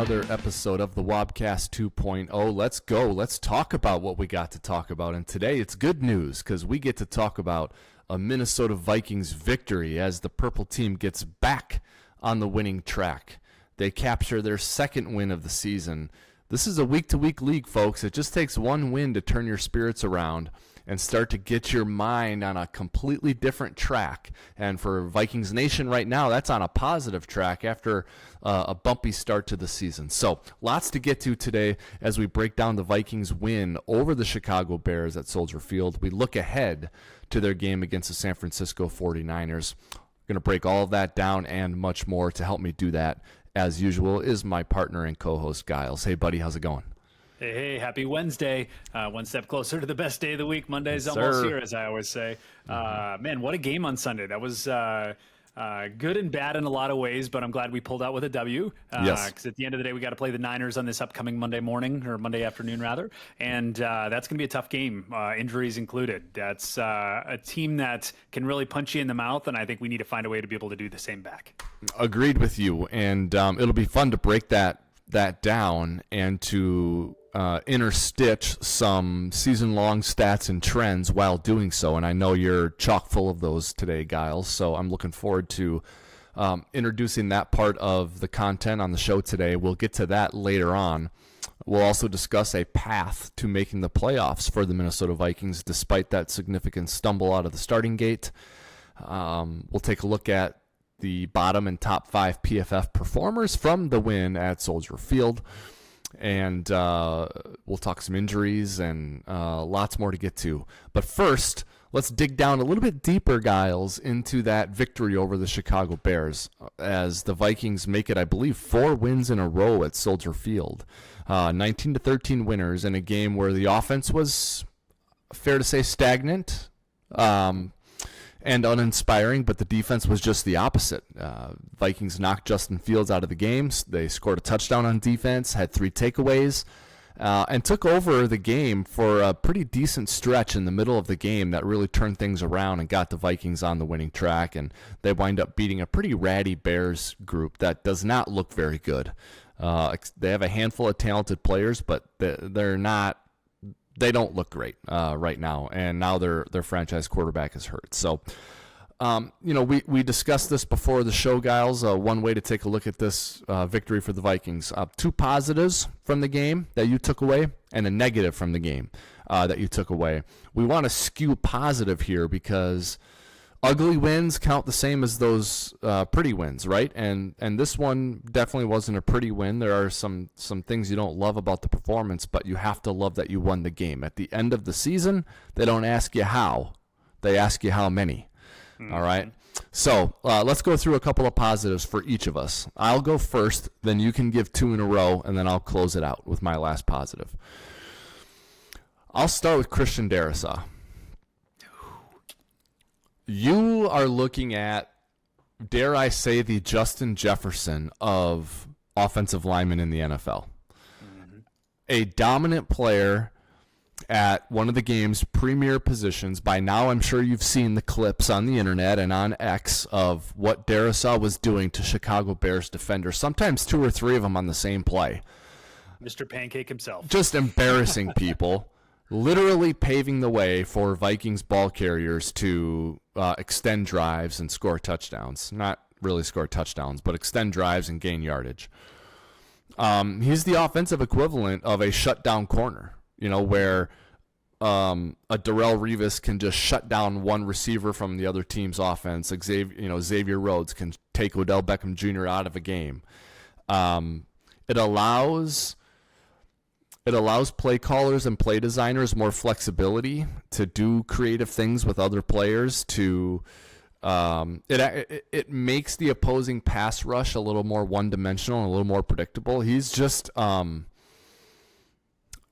another episode of the Wobcast 2.0. Let's go. Let's talk about what we got to talk about. And today it's good news because we get to talk about a Minnesota Vikings victory as the purple team gets back on the winning track. They capture their second win of the season. This is a week-to-week league, folks. It just takes one win to turn your spirits around and start to get your mind on a completely different track. And for Vikings Nation right now, that's on a positive track after a bumpy start to the season. So lots to get to today as we break down the Vikings win over the Chicago Bears at Soldier Field. We look ahead to their game against the San Francisco 49ers. Going to break all of that down and much more. To help me do that, as usual, is my partner and co-host, Gyles. Hey, buddy, how's it going? Hey, happy Wednesday. One step closer to the best day of the week. Monday's almost here, as I always say. Man, what a game on Sunday. That was good and bad in a lot of ways, but I'm glad we pulled out with a W. Yes. Because at the end of the day, we got to play the Niners on this upcoming Monday morning, or Monday afternoon, rather. And that's going to be a tough game, injuries included. That's a team that can really punch you in the mouth, and I think we need to find a way to be able to do the same back. Agreed with you, and it'll be fun to break that down and to interstitch some season-long stats and trends while doing so. And I know you're chock full of those today, Gyles, so I'm looking forward to introducing that part of the content on the show today. We'll get to that later on. We'll also discuss a path to making the playoffs for the Minnesota Vikings despite that significant stumble out of the starting gate. We'll take a look at the bottom and top 5 PFF performers from the win at Soldier Field. And we'll talk some injuries and lots more to get to. But first, let's dig down a little bit deeper, Gyles, into that victory over the Chicago Bears as the Vikings make it, I believe, 4 wins in a row at Soldier Field. 19-13 winners in a game where the offense was, fair to say, stagnant and uninspiring, but the defense was just the opposite. Vikings knocked Justin Fields out of the game. They scored a touchdown on defense, had 3 takeaways, and took over the game for a pretty decent stretch in the middle of the game that really turned things around and got the Vikings on the winning track. And they wind up beating a pretty ratty Bears group that does not look very good. They have a handful of talented players, but they don't look great right now, and now their franchise quarterback is hurt. So, we discussed this before the show, Gyles. One way to take a look at this victory for the Vikings. 2 positives from the game that you took away and a negative from the game that you took away. We want to skew positive here because ugly wins count the same as those pretty wins, right? And this one definitely wasn't a pretty win. There are some things you don't love about the performance, but you have to love that you won the game. At the end of the season, they don't ask you how. They ask you how many. Mm-hmm. All right? So let's go through a couple of positives for each of us. I'll go first, then you can give 2 in a row, and then I'll close it out with my last positive. I'll start with Christian Darrisaw. You are looking at, dare I say, the Justin Jefferson of offensive linemen in the NFL. Mm-hmm. A dominant player at one of the game's premier positions. By now, I'm sure you've seen the clips on the internet and on X of what Darrisaw was doing to Chicago Bears defenders, sometimes 2 or 3 of them on the same play. Mr. Pancake himself. Just embarrassing people. Literally paving the way for Vikings ball carriers to extend drives and score touchdowns. Not really score touchdowns, but extend drives and gain yardage. He's the offensive equivalent of a shutdown corner, where a Darrelle Revis can just shut down one receiver from the other team's offense. Xavier Rhodes can take Odell Beckham Jr. out of a game. It allows play callers and play designers more flexibility to do creative things with other players. It makes the opposing pass rush a little more one-dimensional and a little more predictable. He's just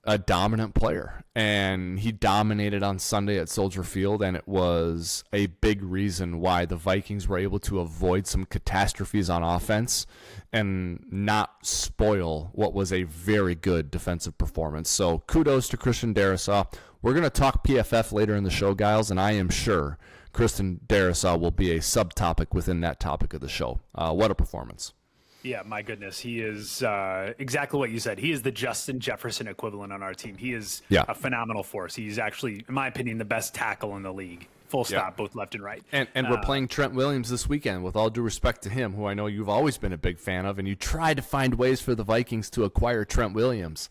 a dominant player, and he dominated on Sunday at Soldier Field, and it was a big reason why the Vikings were able to avoid some catastrophes on offense and not spoil what was a very good defensive performance. So kudos to Christian Darrisaw. We're going to talk PFF later in the show, Gyles, and I am sure Christian Darrisaw will be a subtopic within that topic of the show. What a performance. Yeah, my goodness. He is exactly what you said. He is the Justin Jefferson equivalent on our team. He is a phenomenal force. He's actually, in my opinion, the best tackle in the league. Full stop, both left and right. And we're playing Trent Williams this weekend, with all due respect to him, who I know you've always been a big fan of, and you tried to find ways for the Vikings to acquire Trent Williams.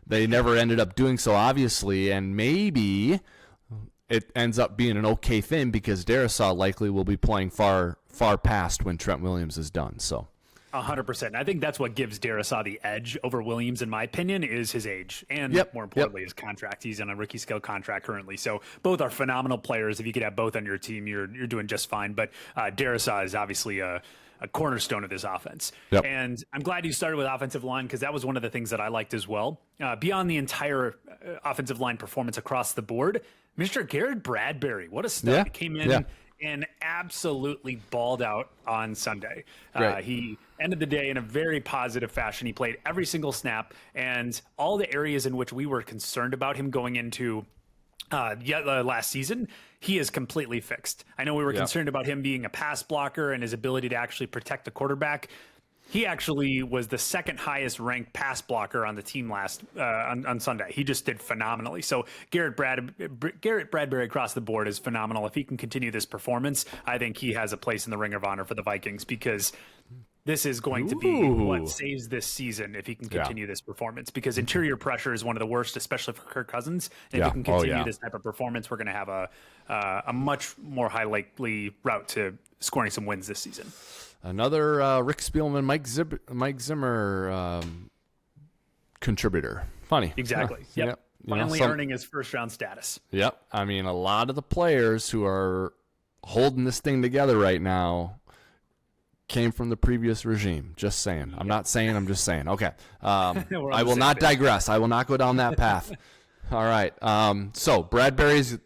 They never ended up doing so, obviously, and maybe it ends up being an okay thing because Darisaw likely will be playing far past when Trent Williams is done. So 100%. I think that's what gives Darisaw the edge over Williams, in my opinion, is his age and more importantly, his contract. He's on a rookie scale contract currently. So both are phenomenal players. If you could have both on your team, you're doing just fine. But Darisaw is obviously a cornerstone of this offense. And I'm glad you started with offensive line because that was one of the things that I liked as well. Beyond the entire offensive line performance across the board, Mr. Garrett Bradbury, what a stud. He came in and absolutely balled out on Sunday. He ended the day in a very positive fashion. He played every single snap, and all the areas in which we were concerned about him going into last season, he is completely fixed. I know we were concerned about him being a pass blocker and his ability to actually protect the quarterback. He actually was the second highest ranked pass blocker on the team on Sunday. He just did phenomenally. So Garrett Bradbury across the board is phenomenal. If he can continue this performance, I think he has a place in the Ring of Honor for the Vikings because this is going to be what saves this season if he can continue this performance, because interior pressure is one of the worst, especially for Kirk Cousins. And if he can continue this type of performance, we're going to have a much more high likely route to scoring some wins this season. Another Rick Spielman, Mike Zimmer contributor. Funny. Exactly. Yep. Finally earning his first-round status. Yep. I mean, a lot of the players who are holding this thing together right now came from the previous regime. Just saying. I'm not saying. I'm just saying. Okay. I will not digress. I will not go down that path. All right. So Bradbury's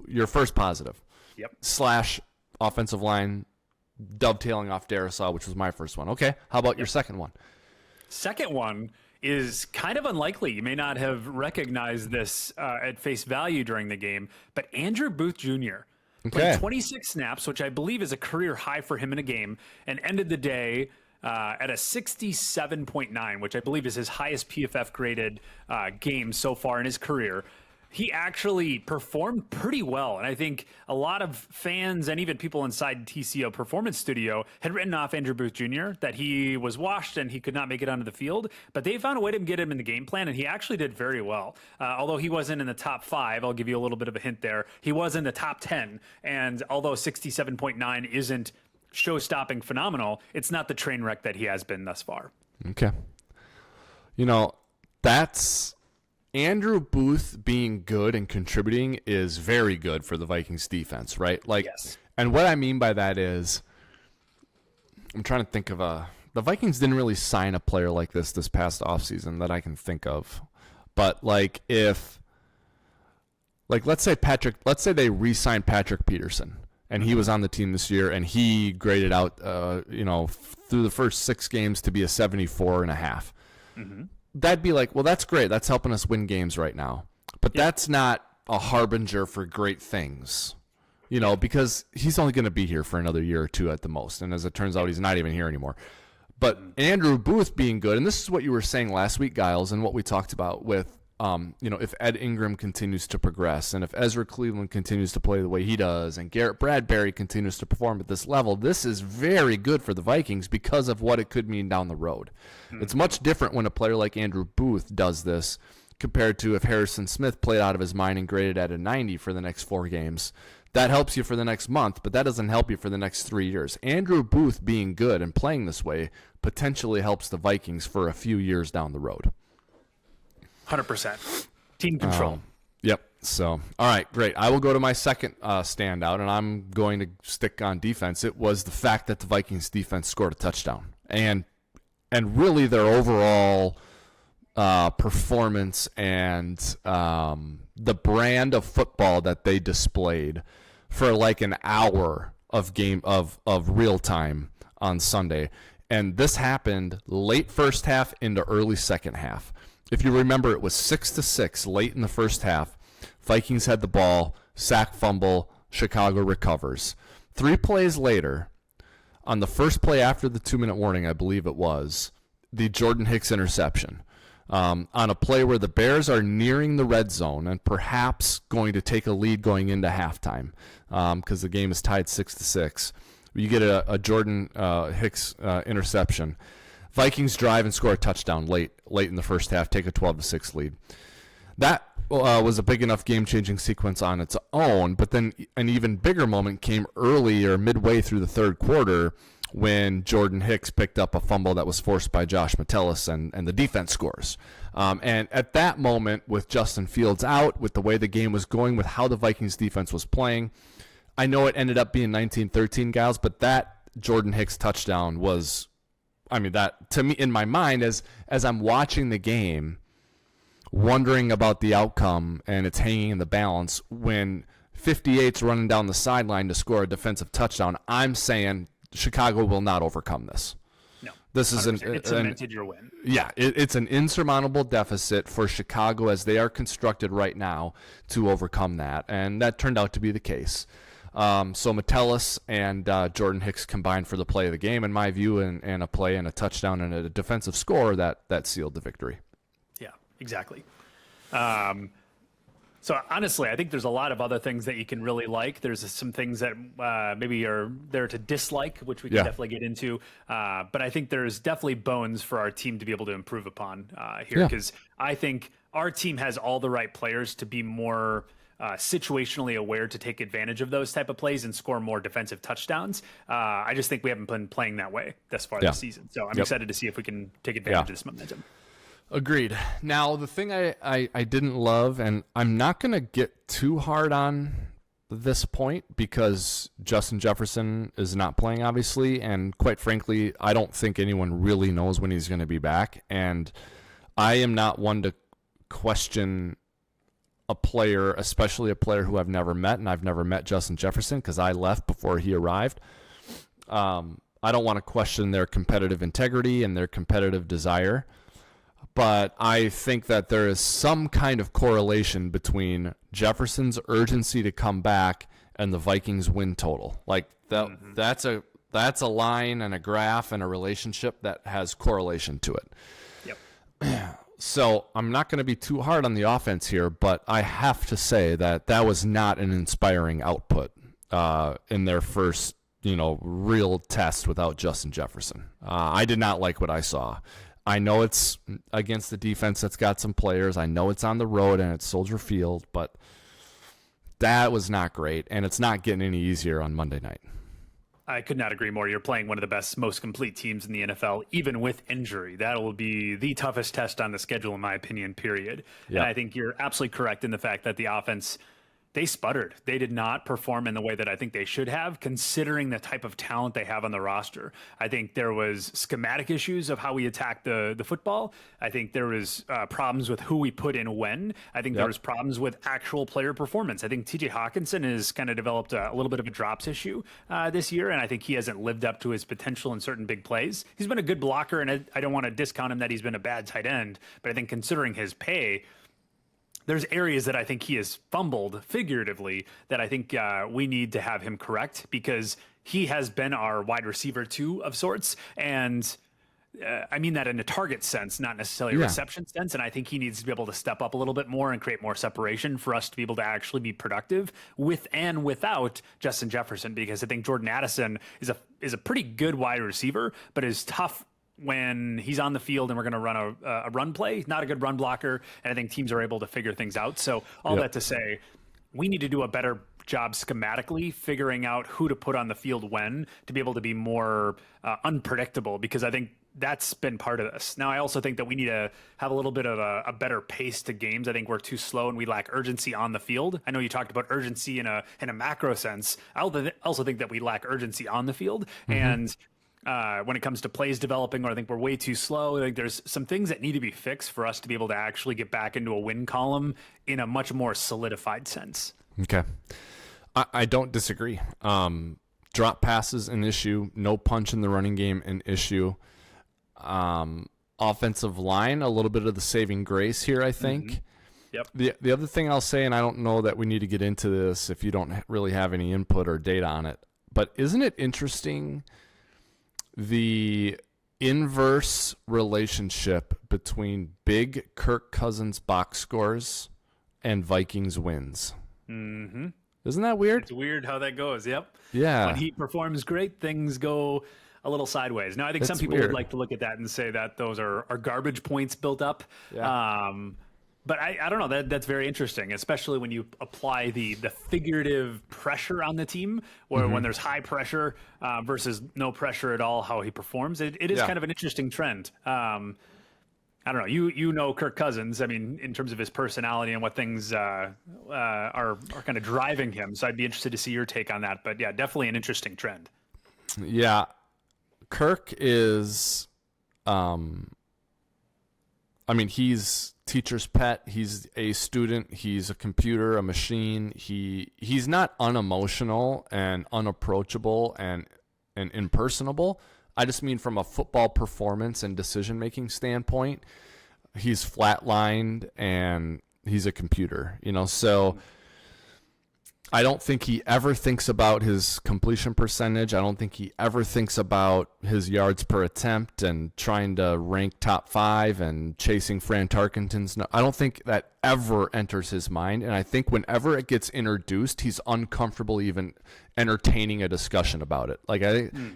your first positive. / offensive line dovetailing off Darisaw, which was my first one. Okay. How about your second one? Second one is kind of unlikely. You may not have recognized this at face value during the game, but Andrew Booth Jr. played 26 snaps, which I believe is a career high for him in a game, and ended the day at a 67.9, which I believe is his highest PFF graded game so far in his career. He actually performed pretty well. And I think a lot of fans and even people inside TCO Performance Studio had written off Andrew Booth Jr., that he was washed and he could not make it onto the field. But they found a way to get him in the game plan, and he actually did very well. Although he wasn't in the top 5, I'll give you a little bit of a hint there. He was in the top 10. And although 67.9 isn't show-stopping phenomenal, it's not the train wreck that he has been thus far. Okay. That's... Andrew Booth being good and contributing is very good for the Vikings defense, right? And what I mean by that is, I'm trying to think of the Vikings didn't really sign a player like this past offseason that I can think of. But let's say they re-signed Patrick Peterson and he was on the team this year and he graded out, through the first 6 games to be a 74.5. Mm-hmm. That'd be like, well, that's great. That's helping us win games right now. But that's not a harbinger for great things, because he's only going to be here for another year or 2 at the most. And as it turns out, he's not even here anymore. But Andrew Booth being good, and this is what you were saying last week, Gyles, and what we talked about with, if Ed Ingram continues to progress and if Ezra Cleveland continues to play the way he does and Garrett Bradbury continues to perform at this level, this is very good for the Vikings because of what it could mean down the road. Mm-hmm. It's much different when a player like Andrew Booth does this compared to if Harrison Smith played out of his mind and graded at a 90 for the next 4 games. That helps you for the next month, but that doesn't help you for the next 3 years. Andrew Booth being good and playing this way potentially helps the Vikings for a few years down the road. 100%. Team control. Yep. So, all right, great. I will go to my second standout, and I'm going to stick on defense. It was the fact that the Vikings defense scored a touchdown. And really their overall performance and the brand of football that they displayed for like an hour of real time on Sunday. And this happened late first half into early second half. If you remember, it was 6-6 late in the first half. Vikings had the ball, sack, fumble, Chicago recovers. 3 plays later, on the first play after the 2-minute warning, I believe it was, the Jordan Hicks interception. On a play where the Bears are nearing the red zone and perhaps going to take a lead going into halftime because the game is tied 6-6. You get a Jordan Hicks interception. Vikings drive and score a touchdown late in the first half, take a 12-6 lead. That was a big enough game-changing sequence on its own, but then an even bigger moment came early or midway through the third quarter when Jordan Hicks picked up a fumble that was forced by Josh Metellus, and the defense scores. And at that moment, with Justin Fields out, with the way the game was going, with how the Vikings defense was playing, I know it ended up being 19-13, Gyles, but that Jordan Hicks touchdown was, I mean, that to me, in my mind, as I'm watching the game, wondering about the outcome, and it's hanging in the balance, when 58's running down the sideline to score a defensive touchdown, I'm saying Chicago will not overcome this. No, this is it's cemented your win. Yeah, it's an insurmountable deficit for Chicago as they are constructed right now to overcome that, and that turned out to be the case. So Metellus and Jordan Hicks combined for the play of the game, in my view, and a play and a touchdown and a defensive score that sealed the victory. Yeah, exactly. So honestly, I think there's a lot of other things that you can really like. There's some things that maybe are there to dislike, which we can definitely get into. But I think there's definitely bones for our team to be able to improve upon here, because I think our team has all the right players to be more situationally aware to take advantage of those type of plays and score more defensive touchdowns. I just think we haven't been playing that way thus far this season. So I'm excited to see if we can take advantage of this momentum. Agreed. Now, the thing I didn't love, and I'm not going to get too hard on this point because Justin Jefferson is not playing, obviously, and quite frankly, I don't think anyone really knows when he's going to be back, and I am not one to question a player, especially a player who I've never met, and I've never met Justin Jefferson because I left before he arrived. I don't want to question their competitive integrity and their competitive desire. But I think that there is some kind of correlation between Jefferson's urgency to come back and the Vikings win total. Like that's a line and a graph and a relationship that has correlation to it. Yep. So I'm not going to be too hard on the offense here, but I have to say that was not an inspiring output in their first, real test without Justin Jefferson. I did not like what I saw. I know it's against the defense that's got some players. I know it's on the road and it's Soldier Field, but that was not great, and it's not getting any easier on Monday night. I could not agree more. You're playing one of the best, most complete teams in the NFL, even with injury. That will be the toughest test on the schedule, in my opinion, period. Yep. And I think you're absolutely correct in the fact that the offense, they sputtered. They did not perform in the way that I think they should have, considering the type of talent they have on the roster. I think there was schematic issues of how we attacked the football. I think there was problems with who we put in when. I think there was problems with actual player performance. I think TJ Hawkinson has kind of developed a little bit of a drops issue this year, and I think he hasn't lived up to his potential in certain big plays. He's been a good blocker, and I don't want to discount him that he's been a bad tight end, but I think considering his pay, there's areas that I think he has fumbled figuratively that I think we need to have him correct, because he has been our wide receiver too of sorts. And I mean that in a target sense, not necessarily a reception sense. And I think he needs to be able to step up a little bit more and create more separation for us to be able to actually be productive with and without Justin Jefferson, because I think Jordan Addison is a pretty good wide receiver, but is tough when he's on the field and we're going to run a run play. Not a good run blocker, and I think teams are able to figure things out. So all that to say, we need to do a better job schematically figuring out who to put on the field when to be able to be more unpredictable, because I think that's been part of this. Now, I also think that we need to have a little bit of a better pace to games. I think we're too slow and we lack urgency on the field. I know you talked about urgency in a macro sense. I also think that we lack urgency on the field. And when it comes to plays developing, or I think we're way too slow. I think there's some things that need to be fixed for us to be able to actually get back into a win column in a much more solidified sense. Okay. I don't disagree. Drop passes, an issue. No punch in the running game, an issue. Offensive line, a little bit of the saving grace here, I think. Yep. The other thing I'll say, and I don't know that we need to get into this if you don't really have any input or data on it, but isn't it interesting the inverse relationship between big Kirk Cousins box scores and Vikings wins. Mm-hmm. Isn't that weird? It's weird how that goes. Yep. Yeah. When he performs great, things go a little sideways. Now, I think some people would like to look at that and say that those are garbage points built up. Yeah. But I don't know. That's very interesting, especially when you apply the figurative pressure on the team, where when there's high pressure versus no pressure at all, how he performs. It is kind of an interesting trend. I don't know. You know Kirk Cousins. I mean, in terms of his personality and what things are kind of driving him. So I'd be interested to see your take on that. But yeah, definitely an interesting trend. Yeah, Kirk is. I mean, he's teacher's pet. He's a student. He's a computer, a machine. He's not unemotional and unapproachable and impersonable. I just mean from a football performance and decision-making standpoint, he's flatlined and he's a computer, so I don't think he ever thinks about his completion percentage. I don't think he ever thinks about his yards per attempt and trying to rank top 5 and chasing Fran Tarkenton's. No, I don't think that ever enters his mind. And I think whenever it gets introduced, he's uncomfortable even entertaining a discussion about it. Like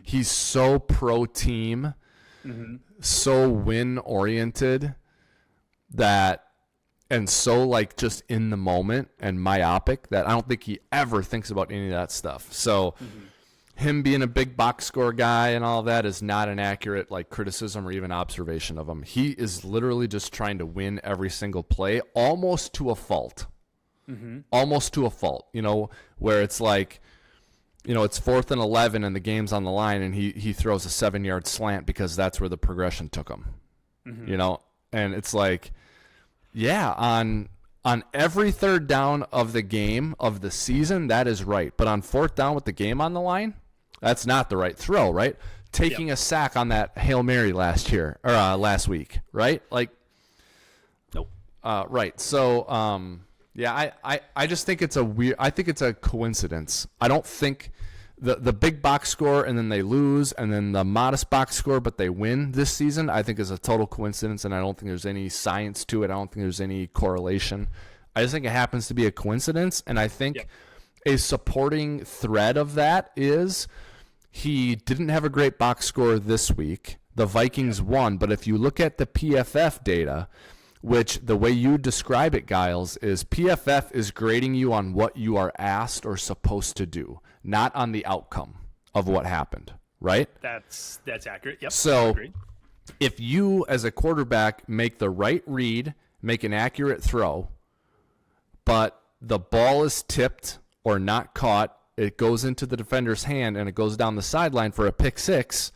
he's so pro team, so win oriented and so just in the moment and myopic that I don't think he ever thinks about any of that stuff. So him being a big box score guy and all of that is not an accurate criticism or even observation of him. He is literally just trying to win every single play, almost to a fault. Almost to a fault, where it's it's 4th and 11 and the game's on the line and he throws a 7-yard slant because that's where the progression took him. And it's yeah, on every third down of the game of the season, that is right. But on 4th down with the game on the line, that's not the right throw, right? Taking a sack on that Hail Mary last week, right? Nope. Right. So, yeah, I just think it's a coincidence. I don't think the big box score and then they lose, and then the modest box score but they win this season, I think is a total coincidence, and I don't think there's any science to it. I don't think there's any correlation. I just think it happens to be a coincidence, and I think a supporting thread of that is he didn't have a great box score this week. The Vikings won, but if you look at the PFF data, which the way you describe it, Gyles, is PFF is grading you on what you are asked or supposed to do, not on the outcome of what happened, right? That's accurate. Yep. So if you as a quarterback make the right read, make an accurate throw, but the ball is tipped or not caught, it goes into the defender's hand and it goes down the sideline for a pick six,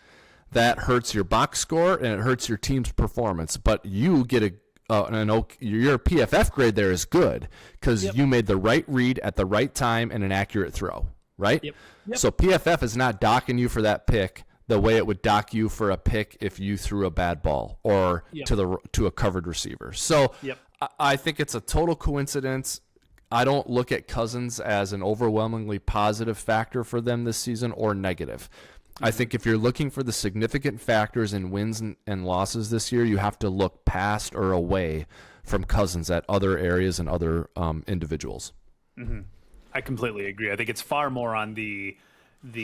that hurts your box score and it hurts your team's performance. But you get your PFF grade there is good because you made the right read at the right time and an accurate throw, right? Yep. So PFF is not docking you for that pick the way it would dock you for a pick if you threw a bad ball or to a covered receiver. So I think it's a total coincidence. I don't look at Cousins as an overwhelmingly positive factor for them this season or negative. I think if you're looking for the significant factors in wins and losses this year, you have to look past or away from Cousins at other areas and other individuals. I completely agree. I think it's far more on the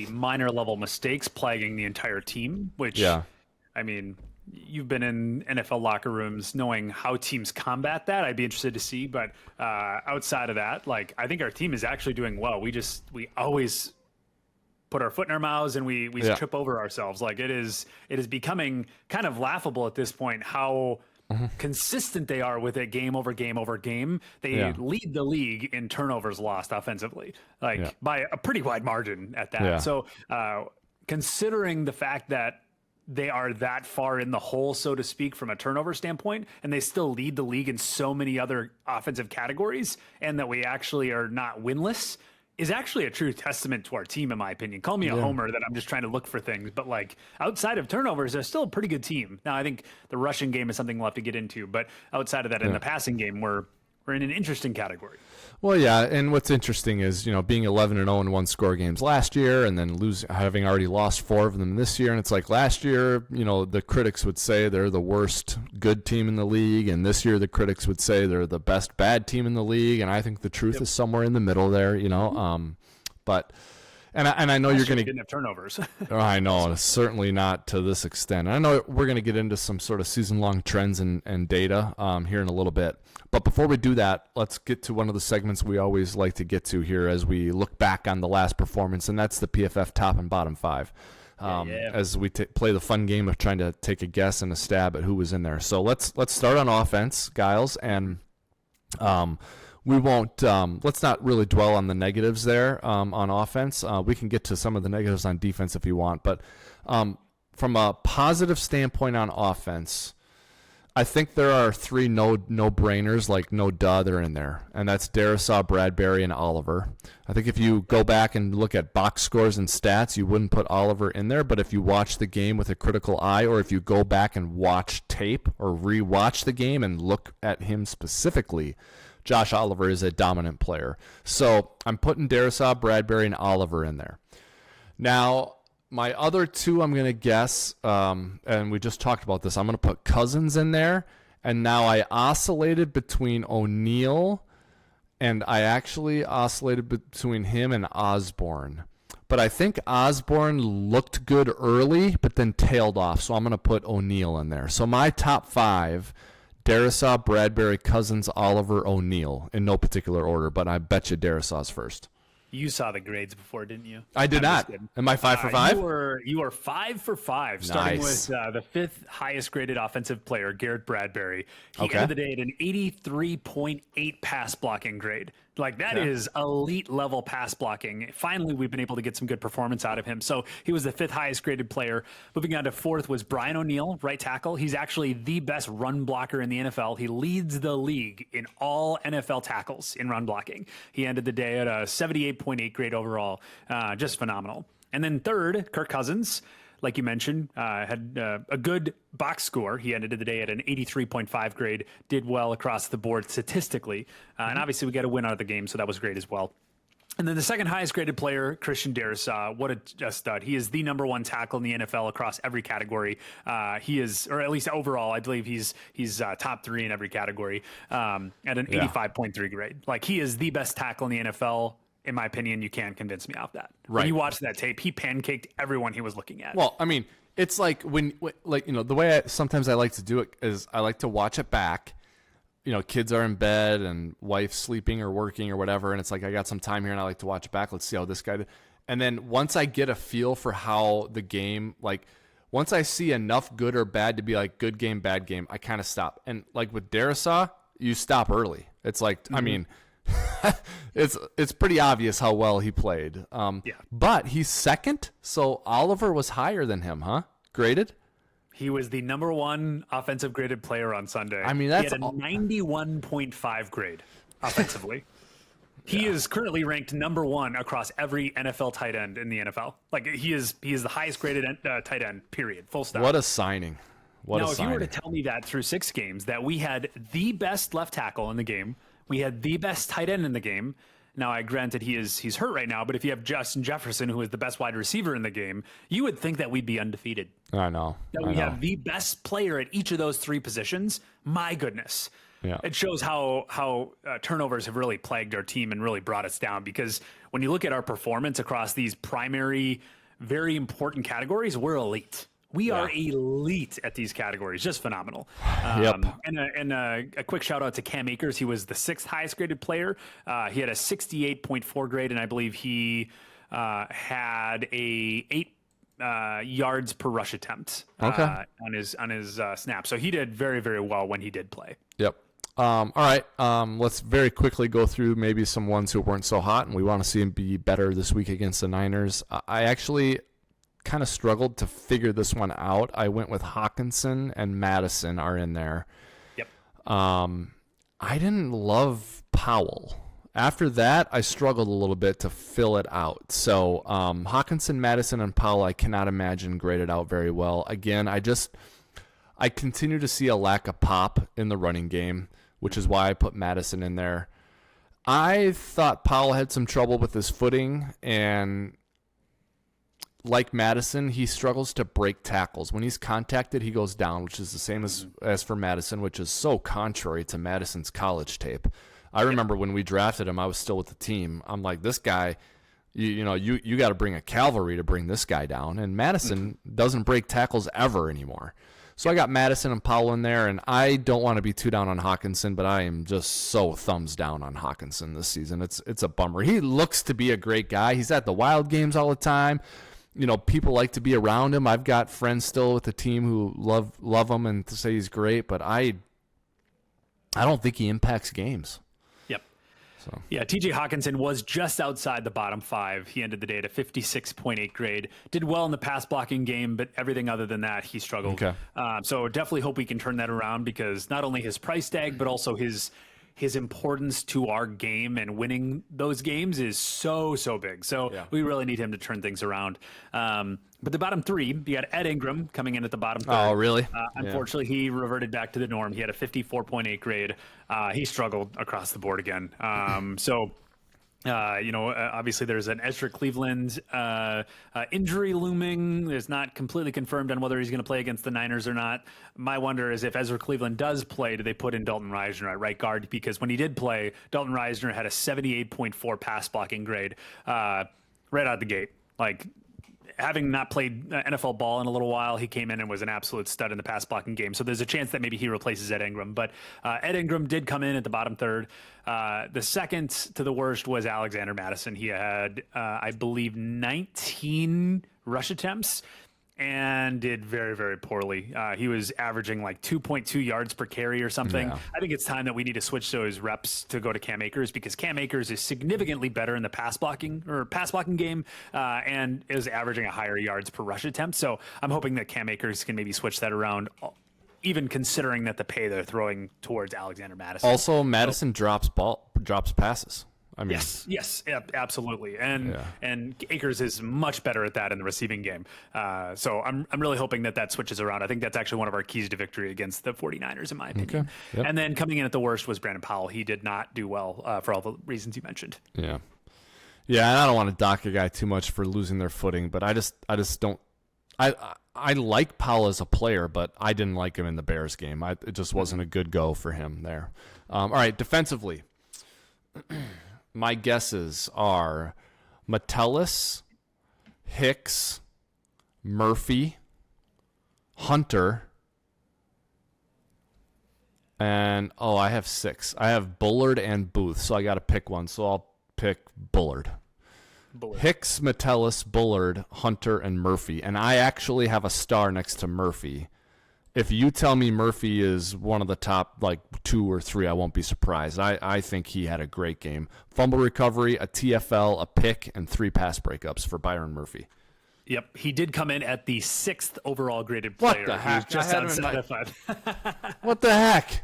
minor level mistakes plaguing the entire team, which, I mean, you've been in NFL locker rooms knowing how teams combat that. I'd be interested to see. But outside of that, I think our team is actually doing well. We always put our foot in our mouths and we trip over ourselves. It is becoming kind of laughable at this point how consistent they are with it game over game over game. They lead the league in turnovers lost offensively, by a pretty wide margin at that. So considering the fact that they are that far in the hole, so to speak, from a turnover standpoint, and they still lead the league in so many other offensive categories, and that we actually are not winless, is actually a true testament to our team, in my opinion. Call me a homer that I'm just trying to look for things, but outside of turnovers, they're still a pretty good team. Now, I think the rushing game is something we'll have to get into, but outside of that, in the passing game, we're We're in an interesting category. Well, yeah, and what's interesting is, being 11-0 in one-score games last year, and then having already lost 4 of them this year, and it's like last year, the critics would say they're the worst good team in the league, and this year the critics would say they're the best bad team in the league, and I think the truth is somewhere in the middle there, but. And I know you're going to didn't have turnovers. I know, certainly not to this extent. I know we're going to get into some sort of season-long trends and data here in a little bit. But before we do that, let's get to one of the segments we always like to get to here as we look back on the last performance, and that's the PFF top and bottom 5. As we play the fun game of trying to take a guess and a stab at who was in there. So let's start on offense, Gyles, and we won't. Let's not really dwell on the negatives there on offense. We can get to some of the negatives on defense if you want. But from a positive standpoint on offense, I think there are 3 no-brainers, like no duh, that are in there, and that's Darisaw, Bradbury, and Oliver. I think if you go back and look at box scores and stats, you wouldn't put Oliver in there. But if you watch the game with a critical eye, or if you go back and watch tape or re-watch the game and look at him specifically, Josh Oliver is a dominant player. So I'm putting Darisaw, Bradbury, and Oliver in there. Now, my other 2 I'm going to guess, and we just talked about this, I'm going to put Cousins in there. And now I oscillated between O'Neal, and I actually oscillated between him and Osborne. But I think Osborne looked good early, but then tailed off. So I'm going to put O'Neal in there. So my top 5... Darisaw, Bradbury, Cousins, Oliver, O'Neal, in no particular order, but I bet you Darisaw's first. You saw the grades before, didn't you? I did not. Am I 5 for 5? You are 5 for 5, starting with the 5th highest graded offensive player, Garrett Bradbury. He ended the day at an 83.8 pass blocking grade. Like, that is elite level pass blocking. Finally, we've been able to get some good performance out of him. So he was the 5th highest graded player. Moving on to 4th was Brian O'Neal, right tackle. He's actually the best run blocker in the NFL. He leads the league in all NFL tackles in run blocking. He ended the day at a 78.8 grade overall. Just phenomenal. And then 3rd, Kirk Cousins, like you mentioned, had a good box score. He ended the day at an 83.5 grade, did well across the board statistically. And obviously we got a win out of the game, so that was great as well. And then the 2nd highest graded player, Christian Darisaw, what a stud. He is the number 1 tackle in the NFL across every category. He is, or at least overall, I believe he's top 3 in every category at an 85.3 grade. Like, he is the best tackle in the NFL. In my opinion, you can't convince me off that. Right. When you watch that tape, he pancaked everyone he was looking at. Well, I mean, it's like the way sometimes I like to do it is I like to watch it back. Kids are in bed and wife's sleeping or working or whatever, and it's like I got some time here and I like to watch it back. Let's see how this guy did. And then once I get a feel for how the game, like once I see enough good or bad to be like good game, bad game, I kind of stop. And like with Darisaw, you stop early. It's like, I mean, it's pretty obvious how well he played. But he's 2nd, so Oliver was higher than him, huh? Graded? He was the number 1 offensive graded player on Sunday. I mean, he had a 91.5 grade offensively. He is currently ranked number 1 across every NFL tight end in the NFL. Like, he is the highest graded tight end, period. Full stop. What a signing. If you were to tell me that through 6 games, that we had the best left tackle in the game, we had the best tight end in the game. Now, granted, he's hurt right now, but if you have Justin Jefferson, who is the best wide receiver in the game, you would think that we'd be undefeated. I know. That we have the best player at each of those 3 positions. My goodness. Yeah. It shows how turnovers have really plagued our team and really brought us down, because when you look at our performance across these primary, very important categories, we're elite. We are elite at these categories, just phenomenal. And a quick shout out to Cam Akers. He was the 6th highest graded player. He had a 68.4 grade, and I believe he had a 8 yards per rush attempt on his snap. So he did very, very well when he did play. Yep. All right. Let's very quickly go through maybe some ones who weren't so hot, and we want to see him be better this week against the Niners. I actually kind of struggled to figure this one out. I went with Hawkinson and Madison are in there. Yep. I didn't love Powell. After that, I struggled a little bit to fill it out. So Hawkinson, Madison, and Powell, I cannot imagine graded out very well. Again, I continue to see a lack of pop in the running game which is why I put Madison in there. I thought Powell had some trouble with his footing, and like Madison, he struggles to break tackles. When he's contacted, he goes down, which is the same as for Madison, which is so contrary to Madison's college tape. I remember when we drafted him, I was still with the team. I'm like, this guy, you got to bring a cavalry to bring this guy down. And Madison doesn't break tackles ever anymore. So I got Madison and Powell in there, and I don't want to be too down on Hawkinson, but I am just so thumbs down on Hawkinson this season. It's a bummer. He looks to be a great guy. He's at the Wild games all the time. People like to be around him. I've got friends still with the team who love him and to say he's great, but I don't think he impacts games. Yep. So. Yeah, TJ Hawkinson was just outside the bottom 5. He ended the day at a 56.8 grade. Did well in the pass blocking game, but everything other than that, he struggled. Okay. So definitely hope we can turn that around, because not only his price tag, but also his importance to our game and winning those games is so big. So we really need him to turn things around. But the bottom 3, you got Ed Ingram coming in at the bottom 3. Oh, really? Unfortunately, he reverted back to the norm. He had a 54.8 grade. He struggled across the board again. Obviously there's an Ezra Cleveland injury looming. It's not completely confirmed on whether he's going to play against the Niners or not. My wonder is, if Ezra Cleveland does play, do they put in Dalton Reisner at right guard? Because when he did play, Dalton Reisner had a 78.4 pass blocking grade right out the gate. Like, having not played NFL ball in a little while, he came in and was an absolute stud in the pass blocking game. So there's a chance that maybe he replaces Ed Ingram. But Ed Ingram did come in at the bottom 3rd. The second to the worst was Alexander Madison. He had, I believe, 19 rush attempts and did very, very poorly. He was averaging like 2.2 yards per carry or something. Yeah. I think it's time that we need to switch those reps to go to Cam Akers, because Cam Akers is significantly better in the pass blocking game and is averaging a higher yards per rush attempt. So I'm hoping that Cam Akers can maybe switch that around, even considering that the pay they're throwing towards Alexander Madison. Also, Madison drops passes. I mean, yes, absolutely, and Akers is much better at that in the receiving game. So I'm really hoping that switches around. I think that's actually one of our keys to victory against the 49ers, in my opinion. Okay. Yep. And then coming in at the worst was Brandon Powell. He did not do well for all the reasons you mentioned. Yeah, and I don't want to dock a guy too much for losing their footing, but I just don't. I like Powell as a player, but I didn't like him in the Bears game. It just wasn't a good go for him there. All right, defensively. My guesses are Metellus, Hicks, Murphy, Hunter, and I have 6. I have Bullard and Booth, so I got to pick one. So I'll pick Bullard. Hicks, Metellus, Bullard, Hunter, and Murphy. And I actually have a star next to Murphy. If you tell me Murphy is one of the top 2 or 3, I won't be surprised. I think he had a great game. Fumble recovery, a TFL, a pick, and 3 pass breakups for Byron Murphy. Yep, he did come in at the 6th overall graded player. What the heck? Just outside of 5. What the heck?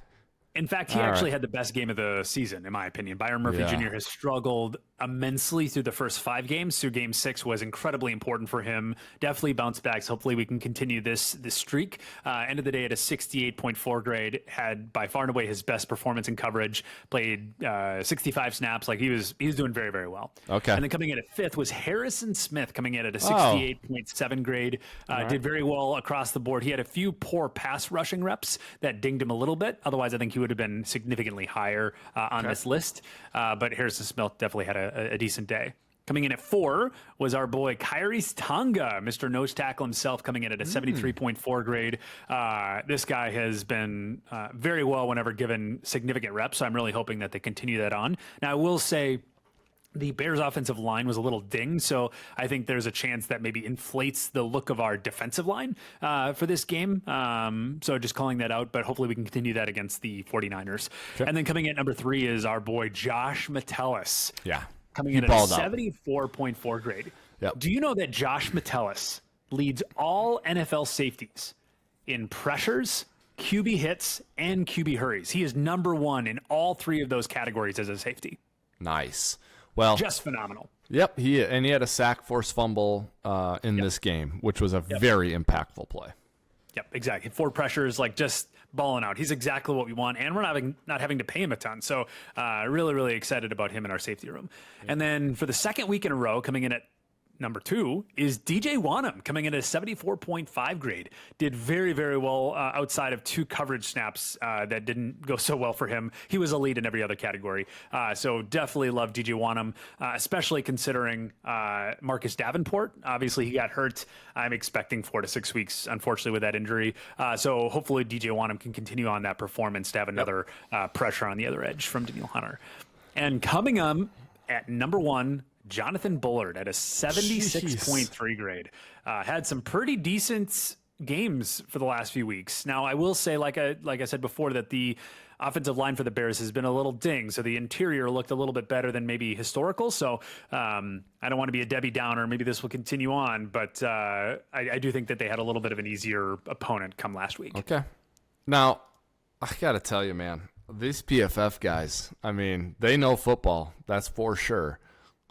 In fact, he actually had the best game of the season, in my opinion. Byron Murphy Jr. has struggled immensely through the first 5 games. So game 6 was incredibly important for him. Definitely bounced back. So hopefully we can continue this streak. End of the day at a 68.4 grade. Had by far and away his best performance in coverage. Played 65 snaps. He was doing very, very well. Okay. And then coming in at 5th was Harrison Smith, coming in at a 68.7 grade. Did very well across the board. He had a few poor pass rushing reps that dinged him a little bit. Otherwise, I think he would have been significantly higher on this list. But Harrison Smith definitely had a decent day. Coming in at 4 was our boy Kyrie's Tonga, Mr. Nose Tackle himself, coming in at a 73.4 grade. This guy has been very well whenever given significant reps, so I'm really hoping that they continue that on. Now, I will say the Bears offensive line was a little dinged, so I think there's a chance that maybe inflates the look of our defensive line for this game. So just calling that out, but hopefully we can continue that against the 49ers. Okay. And then coming in at number 3 is our boy Josh Metellus. Yeah. Coming in at a 74.4 grade. Yep. Do you know that Josh Metellus leads all NFL safeties in pressures, QB hits, and QB hurries? He is number 1 in all 3 of those categories as a safety. Nice. Well, just phenomenal. Yep, he had a sack, forced fumble in this game, which was a very impactful play. Yep, exactly. 4 pressures, just balling out. He's exactly what we want, and we're not having to pay him a ton. So really, really excited about him in our safety room. Yeah. And then for the second week in a row, coming in at number 2 is DJ Wanham, coming in at a 74.5 grade. Did very, very well outside of 2 coverage snaps that didn't go so well for him. He was a lead in every other category. So definitely love DJ Wanham, especially considering Marcus Davenport. Obviously, he got hurt. I'm expecting 4 to 6 weeks, unfortunately, with that injury. So hopefully DJ Wanham can continue on that performance to have another pressure on the other edge from Danielle Hunter. And coming at number 1, Jonathan Bullard at a 76.3 grade. Had some pretty decent games for the last few weeks. Now, I will say, like I said before, that the offensive line for the Bears has been a little ding, so the interior looked a little bit better than maybe historical. So I don't want to be a Debbie Downer. Maybe this will continue on, but I do think that they had a little bit of an easier opponent come last week. Okay. Now, I got to tell you, man, these PFF guys, I mean, they know football. That's for sure.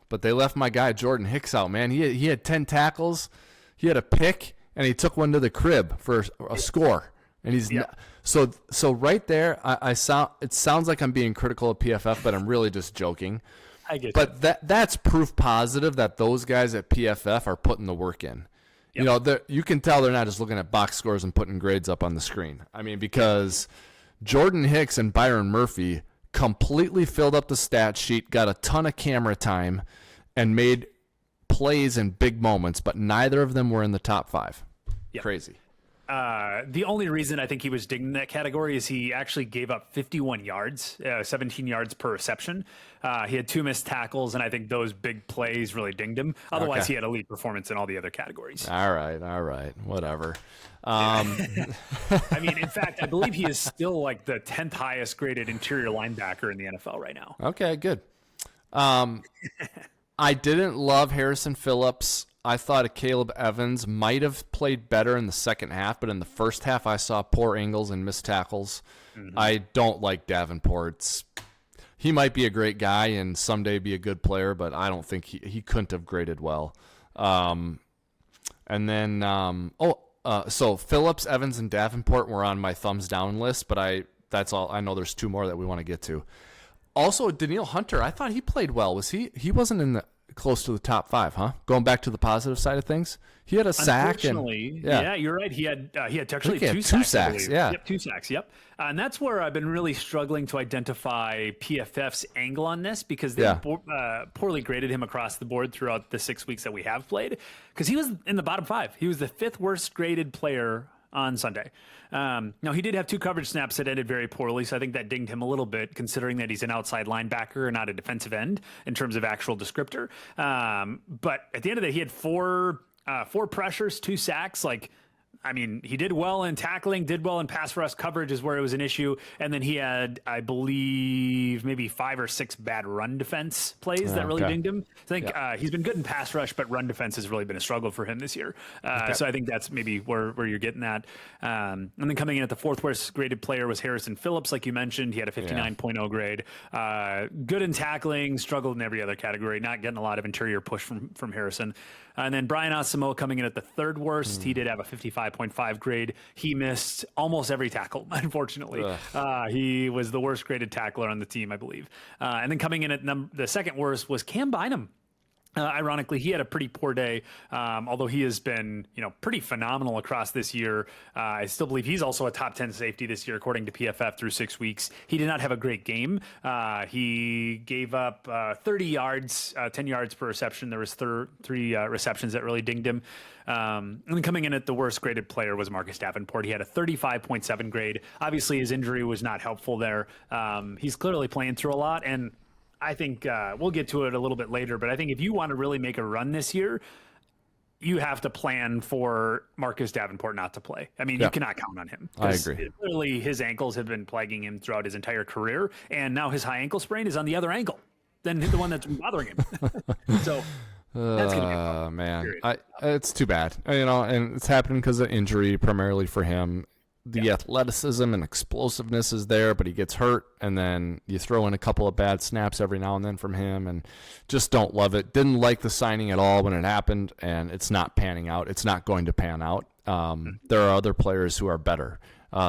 But they left my guy Jordan Hicks out, man. He had 10 tackles, he had a pick, and he took one to the crib for a score. And he's so right there. It sounds like I'm being critical of PFF, but I'm really just joking. I get but that's proof positive that those guys at PFF are putting the work in. Yep. You know, you can tell they're not just looking at box scores and putting grades up on the screen. I mean, because Jordan Hicks and Byron Murphy completely filled up the stat sheet, got a ton of camera time, and made plays in big moments, but neither of them were in the top 5. Yep. Crazy. The only reason I think he was dinged in that category is he actually gave up 51 yards, 17 yards per reception. He had 2 missed tackles, and I think those big plays really dinged him. Otherwise, He had elite performance in all the other categories. All right, whatever. I mean, in fact, I believe he is still like the 10th highest graded interior linebacker in the NFL right now. Okay, good. I didn't love Harrison Phillips. I thought Caleb Evans might have played better in the second half, but in the first half I saw poor angles and missed tackles. Mm-hmm. I don't like Davenport. He might be a great guy and someday be a good player, but I don't think he couldn't have graded well. So Phillips, Evans, and Davenport were on my thumbs down list, but that's all. I know there's 2 more that we want to get to. Also, Danielle Hunter, I thought he played well. Was he wasn't in the close to the top 5, huh? Going back to the positive side of things, he had a sack. Yeah, you're right. He had actually 2 sacks. Yeah, 2 sacks. Yep. And that's where I've been really struggling to identify PFF's angle on this, because they poorly graded him across the board throughout the 6 weeks that we have played, because he was in the bottom 5. He was the 5th worst graded player on Sunday. Now, he did have 2 coverage snaps that ended very poorly, so I think that dinged him a little bit, considering that he's an outside linebacker and not a defensive end in terms of actual descriptor. But at the end of the day, he had 4 pressures, 2 sacks. I mean, he did well in tackling, did well in pass rush coverage is where it was an issue. And then he had, I believe, maybe 5 or 6 bad run defense plays that really dinged him. I think he's been good in pass rush, but run defense has really been a struggle for him this year. So I think that's maybe where you're getting at. And then coming in at the 4th worst graded player was Harrison Phillips, like you mentioned. He had a 59.0 grade. Good in tackling, struggled in every other category, not getting a lot of interior push from Harrison. And then Brian Asamoah coming in at the 3rd worst. He did have a 55.5 grade. He missed almost every tackle, unfortunately. He was the worst graded tackler on the team, I believe. And then coming in at the 2nd worst was Cam Bynum. Ironically, he had a pretty poor day, although he has been, pretty phenomenal across this year. I still believe he's also a top 10 safety this year, according to PFF through 6 weeks. He did not have a great game. He gave up 30 yards, 10 yards per reception. There was 3 receptions that really dinged him. And then coming in at the worst graded player was Marcus Davenport. He had a 35.7 grade. Obviously, his injury was not helpful there. He's clearly playing through a lot, and I think we'll get to it a little bit later, but I think if you want to really make a run this year, you have to plan for Marcus Davenport not to play. I mean, you cannot count on him. I agree. Clearly, his ankles have been plaguing him throughout his entire career, and now his high ankle sprain is on the other ankle than the one that's been bothering him. So that's going to be a problem. Man, it's too bad. And it's happening because of injury primarily for him. The athleticism and explosiveness is there, but he gets hurt, and then you throw in a couple of bad snaps every now and then from him, and just don't love it. Didn't like the signing at all when it happened, and it's not panning out. It's not going to pan out. There are other players who are better.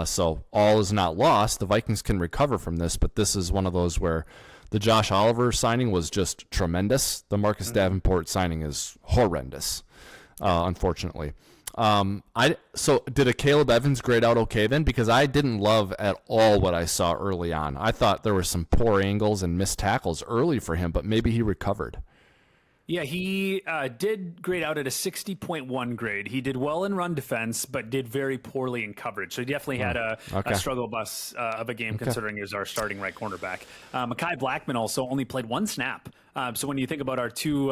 So all is not lost. The Vikings can recover from this, but this is one of those where the Josh Oliver signing was just tremendous. The Marcus Davenport signing is horrendous, unfortunately. So did a Caleb Evans grade out okay then? Because I didn't love at all what I saw early on. I thought there were some poor angles and missed tackles early for him, but maybe he recovered. Yeah, he did grade out at a 60.1 grade. He did well in run defense, but did very poorly in coverage. So he definitely had a struggle bus of a game, considering he was our starting right cornerback. Mekhi Blackman also only played one snap. So when you think about our two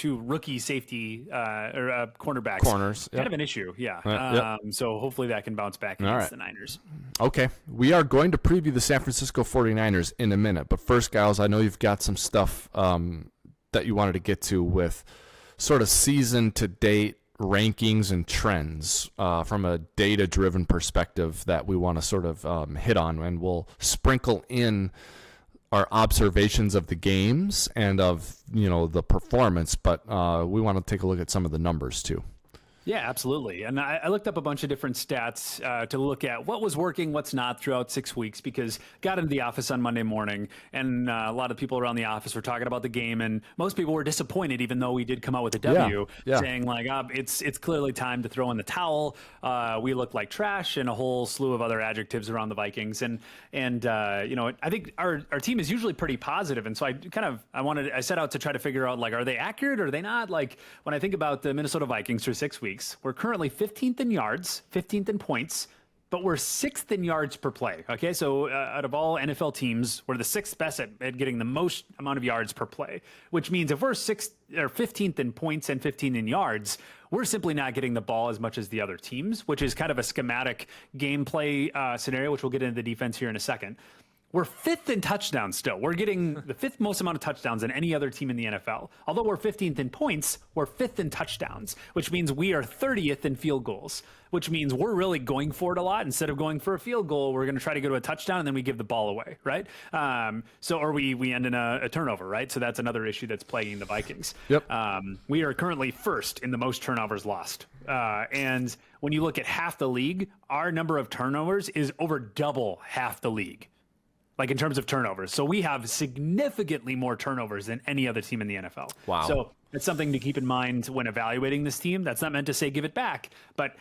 rookie safety or cornerbacks, kind of an issue. Yeah. So hopefully that can bounce back against the Niners. Okay. We are going to preview the San Francisco 49ers in a minute. But first, Gyles, I know you've got some stuff that you wanted to get to with sort of season to date rankings and trends from a data-driven perspective that we want to sort of hit on, and we'll sprinkle in our observations of the games and of the performance, but we want to take a look at some of the numbers too. Yeah, absolutely. And I looked up a bunch of different stats to look at what was working, what's not throughout 6 weeks, because got into the office on Monday morning, and a lot of people around the office were talking about the game, and most people were disappointed, even though we did come out with a W, saying like, it's clearly time to throw in the towel. We look like trash, and a whole slew of other adjectives around the Vikings. And I think our team is usually pretty positive, and so I set out to try to figure out, like, are they accurate or are they not? Like, when I think about the Minnesota Vikings through 6 weeks, we're currently 15th in yards, 15th in points, but we're 6th in yards per play. Okay, so out of all NFL teams, we're the 6th best at getting the most amount of yards per play, which means if we're 6th or 15th in points and 15th in yards, we're simply not getting the ball as much as the other teams, which is kind of a schematic gameplay scenario, which we'll get into the defense here in a second. We're 5th in touchdowns still. We're getting the 5th most amount of touchdowns than any other team in the NFL. Although we're 15th in points, we're 5th in touchdowns, which means we are 30th in field goals, which means we're really going for it a lot. Instead of going for a field goal, we're going to try to go to a touchdown, and then we give the ball away, right? Or we end in a turnover, right? So that's another issue that's plaguing the Vikings. Yep. We are currently 1st in the most turnovers lost. And when you look at half the league, our number of turnovers is over double half the league, like in terms of turnovers. So we have significantly more turnovers than any other team in the NFL. Wow. So it's something to keep in mind when evaluating this team. That's not meant to say give it back, but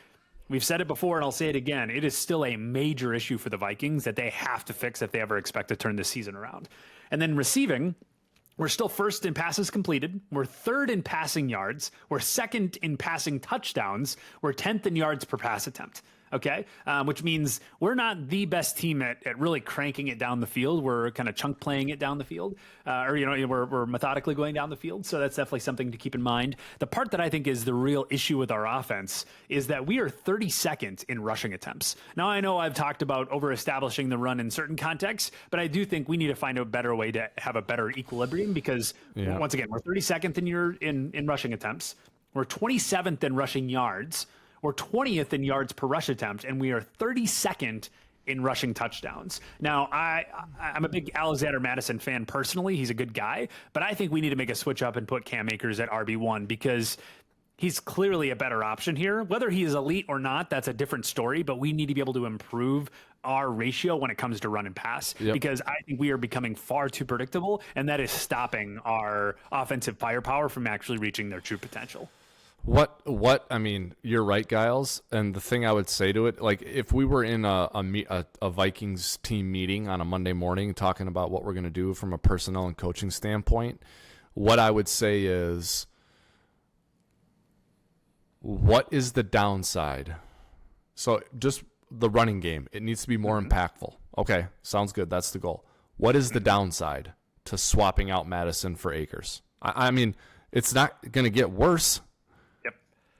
we've said it before and I'll say it again. It is still a major issue for the Vikings that they have to fix if they ever expect to turn this season around. And then receiving, we're still 1st in passes completed. We're 3rd in passing yards. We're 2nd in passing touchdowns. We're 10th in yards per pass attempt. Okay, which means we're not the best team at really cranking it down the field. We're kind of chunk playing it down the field, we're methodically going down the field. So that's definitely something to keep in mind. The part that I think is the real issue with our offense is that we are 32nd in rushing attempts. Now, I know I've talked about over-establishing the run in certain contexts, but I do think we need to find a better way to have a better equilibrium because, once again, we're 32nd in rushing attempps. We're 27th in rushing yards. We're 20th in yards per rush attempt, and we are 32nd in rushing touchdowns. Now, I'm a big Alexander Madison fan personally. He's a good guy, but I think we need to make a switch up and put Cam Akers at RB1 because he's clearly a better option here. Whether he is elite or not, that's a different story, but we need to be able to improve our ratio when it comes to run and pass because I think we are becoming far too predictable, and that is stopping our offensive firepower from actually reaching their true potential. I mean, you're right, Gyles. And the thing I would say to it, like if we were in a Vikings team meeting on a Monday morning talking about what we're going to do from a personnel and coaching standpoint, what I would say is, what is the downside? So just the running game, it needs to be more impactful. Okay, sounds good. That's the goal. What is the downside to swapping out Madison for Akers? I mean, it's not going to get worse.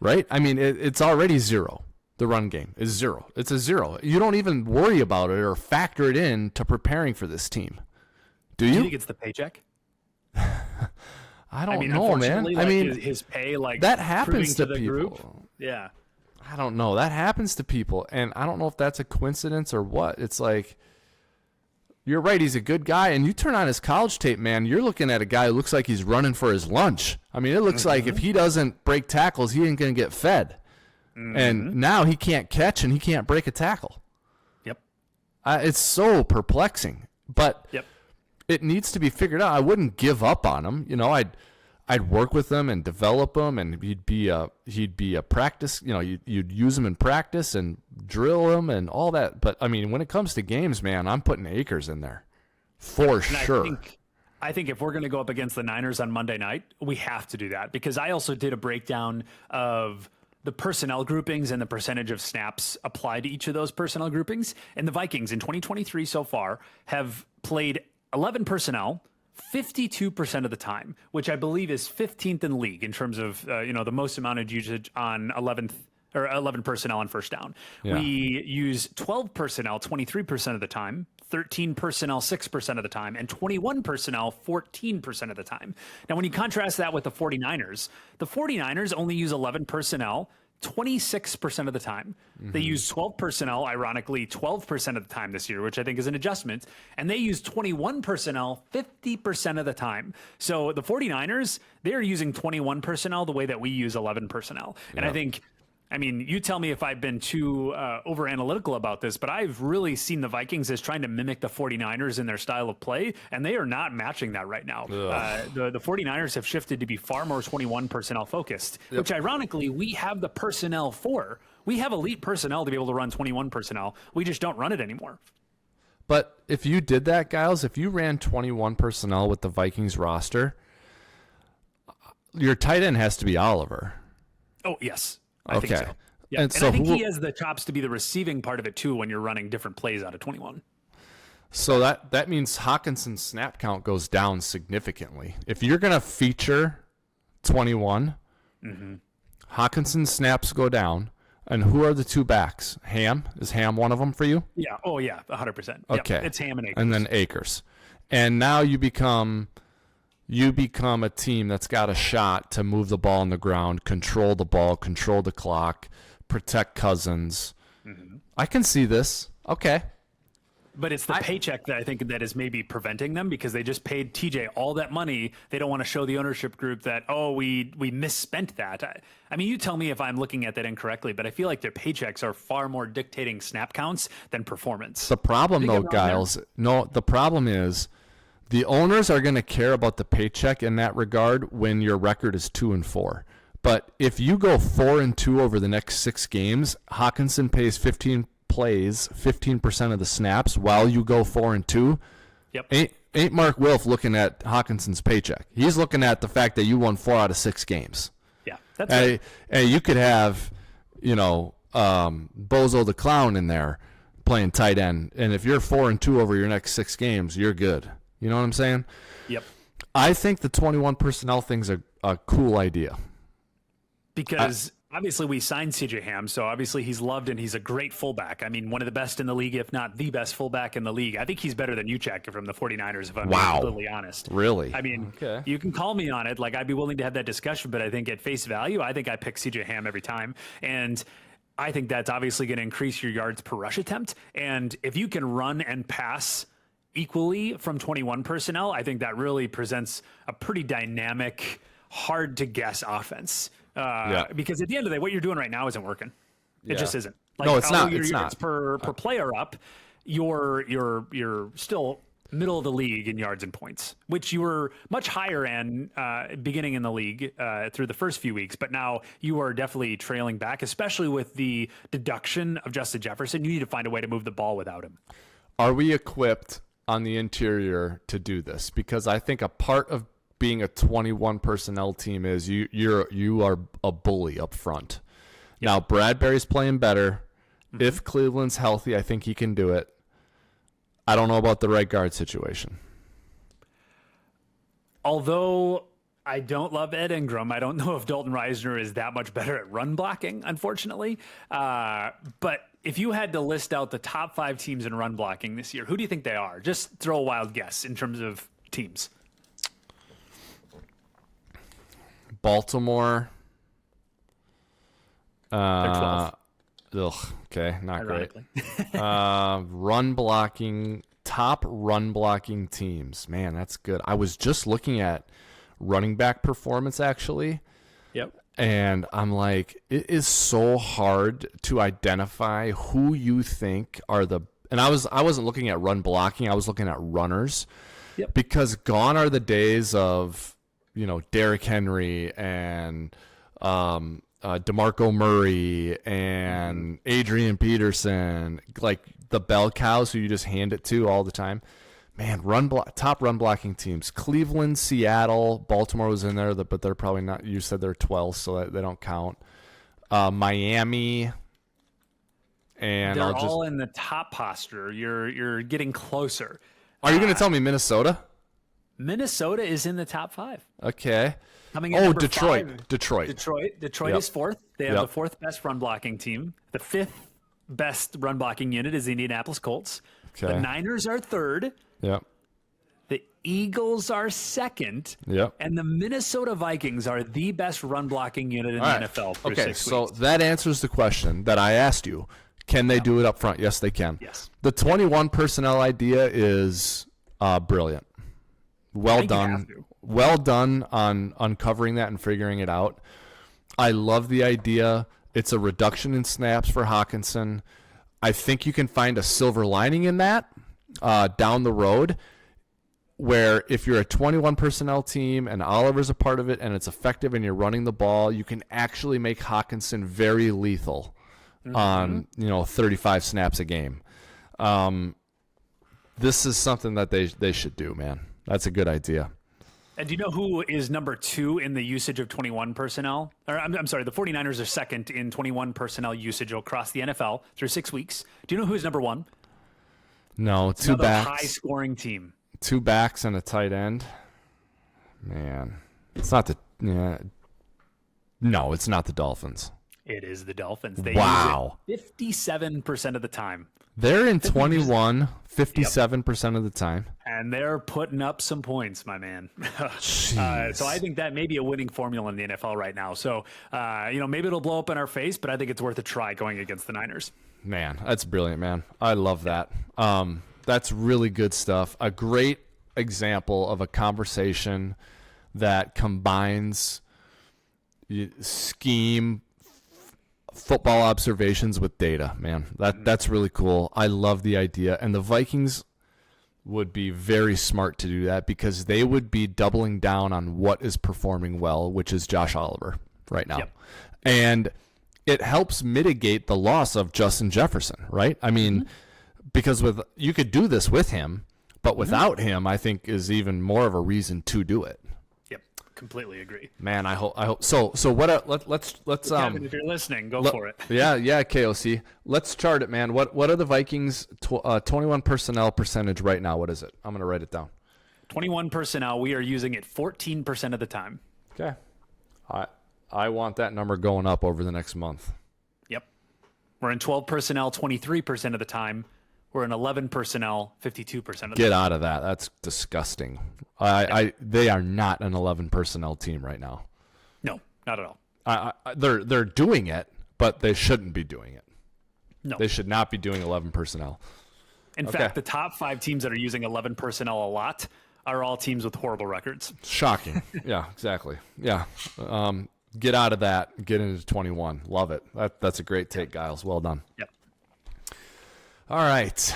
Right? I mean, it's already 0. The run game is 0. It's a 0. You don't even worry about it or factor it in to preparing for this team. Do you? Do you think it's the paycheck? I don't know, man. Like, I mean, his pay, like that happens to people. Group. Yeah. I don't know. That happens to people. And I don't know if that's a coincidence or what. It's like, you're right, he's a good guy, and you turn on his college tape, man, you're looking at a guy who looks like he's running for his lunch. I mean, it looks like if he doesn't break tackles, he ain't going to get fed. And now he can't catch and he can't break a tackle. It's so perplexing, but Yep. it needs to be figured out. I wouldn't give up on him. I'd work with him and develop him, and he'd be a practice. You'd use him in practice and drill him and all that. But I mean, when it comes to games, man, I'm putting Akers in there for sure. I think if we're going to go up against the Niners on Monday night, we have to do that, because I also did a breakdown of the personnel groupings and the percentage of snaps applied to each of those personnel groupings. And the Vikings in 2023 so far have played 11 personnel 52% of the time, which I believe is 15th in the league in terms of the most amount of usage on 11 personnel on first down. Yeah. We use 12 personnel 23% of the time, 13 personnel 6% of the time, and 21 personnel 14% of the time. Now, when you contrast that with the 49ers only use 11 personnel 26% of the time. Mm-hmm. They use 12 personnel, ironically, 12% of the time this year, which I think is an adjustment. And they use 21 personnel 50% of the time. So the 49ers, they're using 21 personnel the way that we use 11 personnel. And I mean, you tell me if I've been too over analytical about this, but I've really seen the Vikings as trying to mimic the 49ers in their style of play, and they are not matching that right now. The 49ers have shifted to be far more 21 personnel focused, which ironically we have the personnel for. We have elite personnel to be able to run 21 personnel. We just don't run it anymore. But if you did that, Gyles, if you ran 21 personnel with the Vikings roster, your tight end has to be Oliver. Oh, yes. I think so. Yeah. And I think he has the chops to be the receiving part of it too when you're running different plays out of 21. So that means Hawkinson's snap count goes down significantly. If you're going to feature 21, Hawkinson's snaps go down. And who are the two backs? Ham? Is Ham one of them for you? Yeah. Oh, yeah. 100%. Okay. Yep. It's Ham and Akers. And then Akers. And now you become a team that's got a shot to move the ball on the ground, control the ball, control the clock, protect Cousins. Mm-hmm. I can see this. Okay. But it's the paycheck that I think that is maybe preventing them, because they just paid TJ all that money. They don't want to show the ownership group that, we misspent that. I mean, you tell me if I'm looking at that incorrectly, but I feel like their paychecks are far more dictating snap counts than performance. The problem, though, Gyles, the problem is the owners are going to care about the paycheck in that regard when your record is 2-4. But if you go 4-2 over the next 6 games, Hawkinson plays 15% of the snaps while you go 4-2. Yep. Ain't Mark Wilf looking at Hawkinson's paycheck? He's looking at the fact that you won 4 out of 6 games. Yeah, that's right. And you could have, Bozo the Clown in there playing tight end, and if you're 4-2 over your next 6 games, you're good. You know what I'm saying? Yep. I think the 21 personnel thing's a cool idea. Because obviously we signed CJ Ham, so obviously he's loved and he's a great fullback. I mean, one of the best in the league, if not the best fullback in the league. I think he's better than Uchek from the 49ers, if I'm being completely honest. Really? I mean, You can call me on it. Like, I'd be willing to have that discussion, but I think at face value, I think I pick CJ Ham every time. And I think that's obviously going to increase your yards per rush attempt. And if you can run and pass equally from 21 personnel, I think that really presents a pretty dynamic, hard to guess offense. Because at the end of the day, what you're doing right now isn't working. It just isn't. Like, no, it's not. Your it's yards not. per player up, you're still middle of the league in yards and points, which you were much higher in beginning in the league through the first few weeks. But now you are definitely trailing back, especially with the deduction of Justin Jefferson. You need to find a way to move the ball without him. Are we equipped on the interior to do this? Because I think a part of being a 21 personnel team is you are a bully up front. Yep. Now Bradbury's playing better. Mm-hmm. If Cleveland's healthy, I think he can do it. I don't know about the right guard situation. Although I don't love Ed Ingram, I don't know if Dalton Reisner is that much better at run blocking, unfortunately. But if you had to list out the top 5 teams in run blocking this year, who do you think they are? Just throw a wild guess in terms of teams. Baltimore. They're 12th. Okay, not great. Run blocking, top run blocking teams. Man, that's good. I was just looking at running back performance, actually. Yep. And I'm like, it is so hard to identify who you think are the And I wasn't looking at run blocking. I was looking at runners. Yep. Because gone are the days of, Derrick Henry and DeMarco Murray and Adrian Peterson, like the bell cows who you just hand it to all the time. Man, top run blocking teams. Cleveland, Seattle, Baltimore was in there, but they're probably not. You said they're 12, so they don't count. Miami, and they're all in the top posture. You're getting closer. Are you going to tell me Minnesota? Minnesota is in the top 5. Okay. Coming in Detroit. 5. Detroit is 4th. They have the 4th best run blocking team. The 5th best run blocking unit is the Indianapolis Colts. Okay. The Niners are 3rd. Yep. The Eagles are 2nd. Yep. And the Minnesota Vikings are the best run blocking unit in the NFL for 6 weeks. So that answers the question that I asked you. Can they do it up front? Yes, they can. Yes. The 21 personnel idea is brilliant. Well done. Well done on uncovering that and figuring it out. I love the idea. It's a reduction in snaps for Hawkinson. I think you can find a silver lining in that down the road, where if you're a 21 personnel team and Oliver's a part of it and it's effective and you're running the ball, you can actually make Hawkinson very lethal on 35 snaps a game. This is something that they should do, man. That's a good idea. And do you know who is number 2 in the usage of 21 personnel? Or I'm sorry, the 49ers are 2nd in 21 personnel usage across the NFL through 6 weeks. Do you know who is number 1? No, it's two another backs. high-scoring team. 2 backs and a tight end. Man, it's not No, it's not the Dolphins. It is the Dolphins. They use it 57% of the time. They're in 21, 57% of the time. And they're putting up some points, my man. So I think that may be a winning formula in the NFL right now. So, maybe it'll blow up in our face, but I think it's worth a try going against the Niners. Man, that's brilliant, man. I love that. That's really good stuff. A great example of a conversation that combines scheme, football observations with data, man. That's really cool. I love the idea. And the Vikings would be very smart to do that because they would be doubling down on what is performing well, which is Josh Oliver right now. Yep. And it helps mitigate the loss of Justin Jefferson, right? I mean, because you could do this with him, but without him, I think is even more of a reason to do it. Completely agree. Man, I hope so. So what? Let's Kevin, if you're listening, go for it. Yeah, KOC. Let's chart it, man. What are the Vikings 21 personnel percentage right now? What is it? I'm gonna write it down. 21 personnel. We are using it 14% of the time. Okay. I want that number going up over the next month. Yep. We're in 12 personnel 23% of the time. We're in 11 personnel 52% of the time. Get out of that. That's disgusting. They are not an 11 personnel team right now. No, not at all. They're doing it, but they shouldn't be doing it. No. They should not be doing 11 personnel. In fact, the top 5 teams that are using 11 personnel a lot are all teams with horrible records. Shocking. Yeah, exactly. Yeah. Get out of that. Get into 21. Love it. That's a great take, Gyles. Well done. Yep. All right.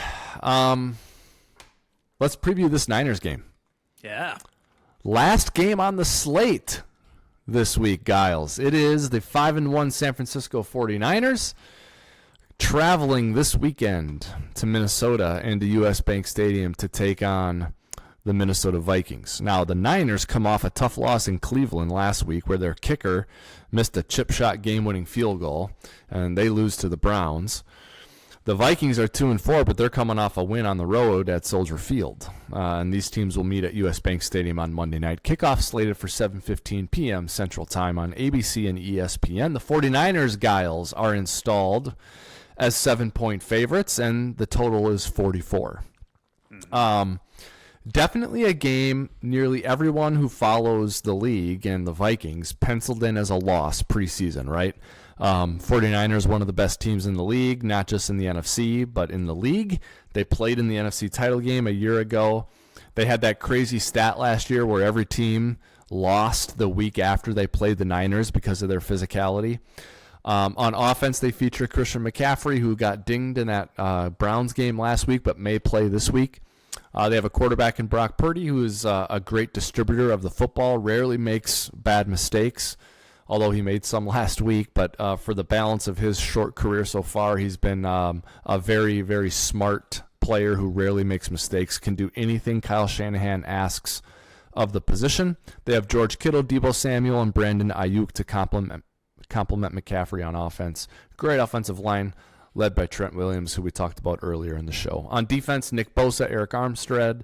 Let's preview this Niners game. Yeah. Last game on the slate this week, Gyles. It is the 5-1 San Francisco 49ers traveling this weekend to Minnesota and to U.S. Bank Stadium to take on the Minnesota Vikings. Now, the Niners come off a tough loss in Cleveland last week where their kicker missed a chip shot game-winning field goal, and they lose to the Browns. The Vikings are 2-4, but they're coming off a win on the road at Soldier Field. And these teams will meet at U.S. Bank Stadium on Monday night. Kickoff slated for 7:15 p.m. Central Time on ABC and ESPN. The 49ers, Gyles, are installed as 7-point favorites, and the total is 44. Definitely a game nearly everyone who follows the league and the Vikings penciled in as a loss preseason, right? 49ers, one of the best teams in the league, not just in the NFC, but in the league. They played in the NFC title game a year ago. They had that crazy stat last year where every team lost the week after they played the Niners because of their physicality. On offense, they feature Christian McCaffrey, who got dinged in that Browns game last week, but may play this week. They have a quarterback in Brock Purdy, who is a great distributor of the football, rarely makes bad mistakes, although he made some last week. But for the balance of his short career so far, he's been a very, very smart player who rarely makes mistakes, can do anything Kyle Shanahan asks of the position. They have George Kittle, Deebo Samuel, and Brandon Ayuk to complement McCaffrey on offense. Great offensive line led by Trent Williams, who we talked about earlier in the show. On defense, Nick Bosa, Eric Armstead,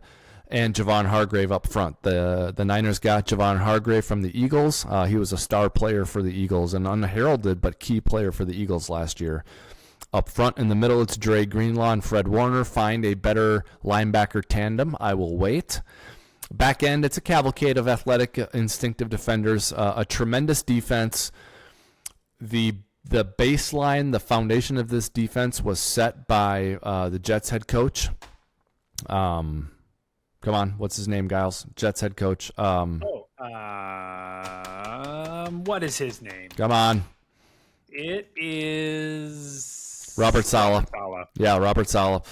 and Javon Hargrave up front. The Niners got Javon Hargrave from the Eagles. He was a star player for the Eagles, an unheralded but key player for the Eagles last year. Up front in the middle, it's Dre Greenlaw and Fred Warner. Find a better linebacker tandem. I will wait. Back end, it's a cavalcade of athletic, instinctive defenders. A tremendous defense. The baseline, the foundation of this defense was set by the Jets head coach. Come on, what's his name, Gyles? Jets head coach. What is his name? Come on. It is Robert Saleh. Yeah, Robert Saleh.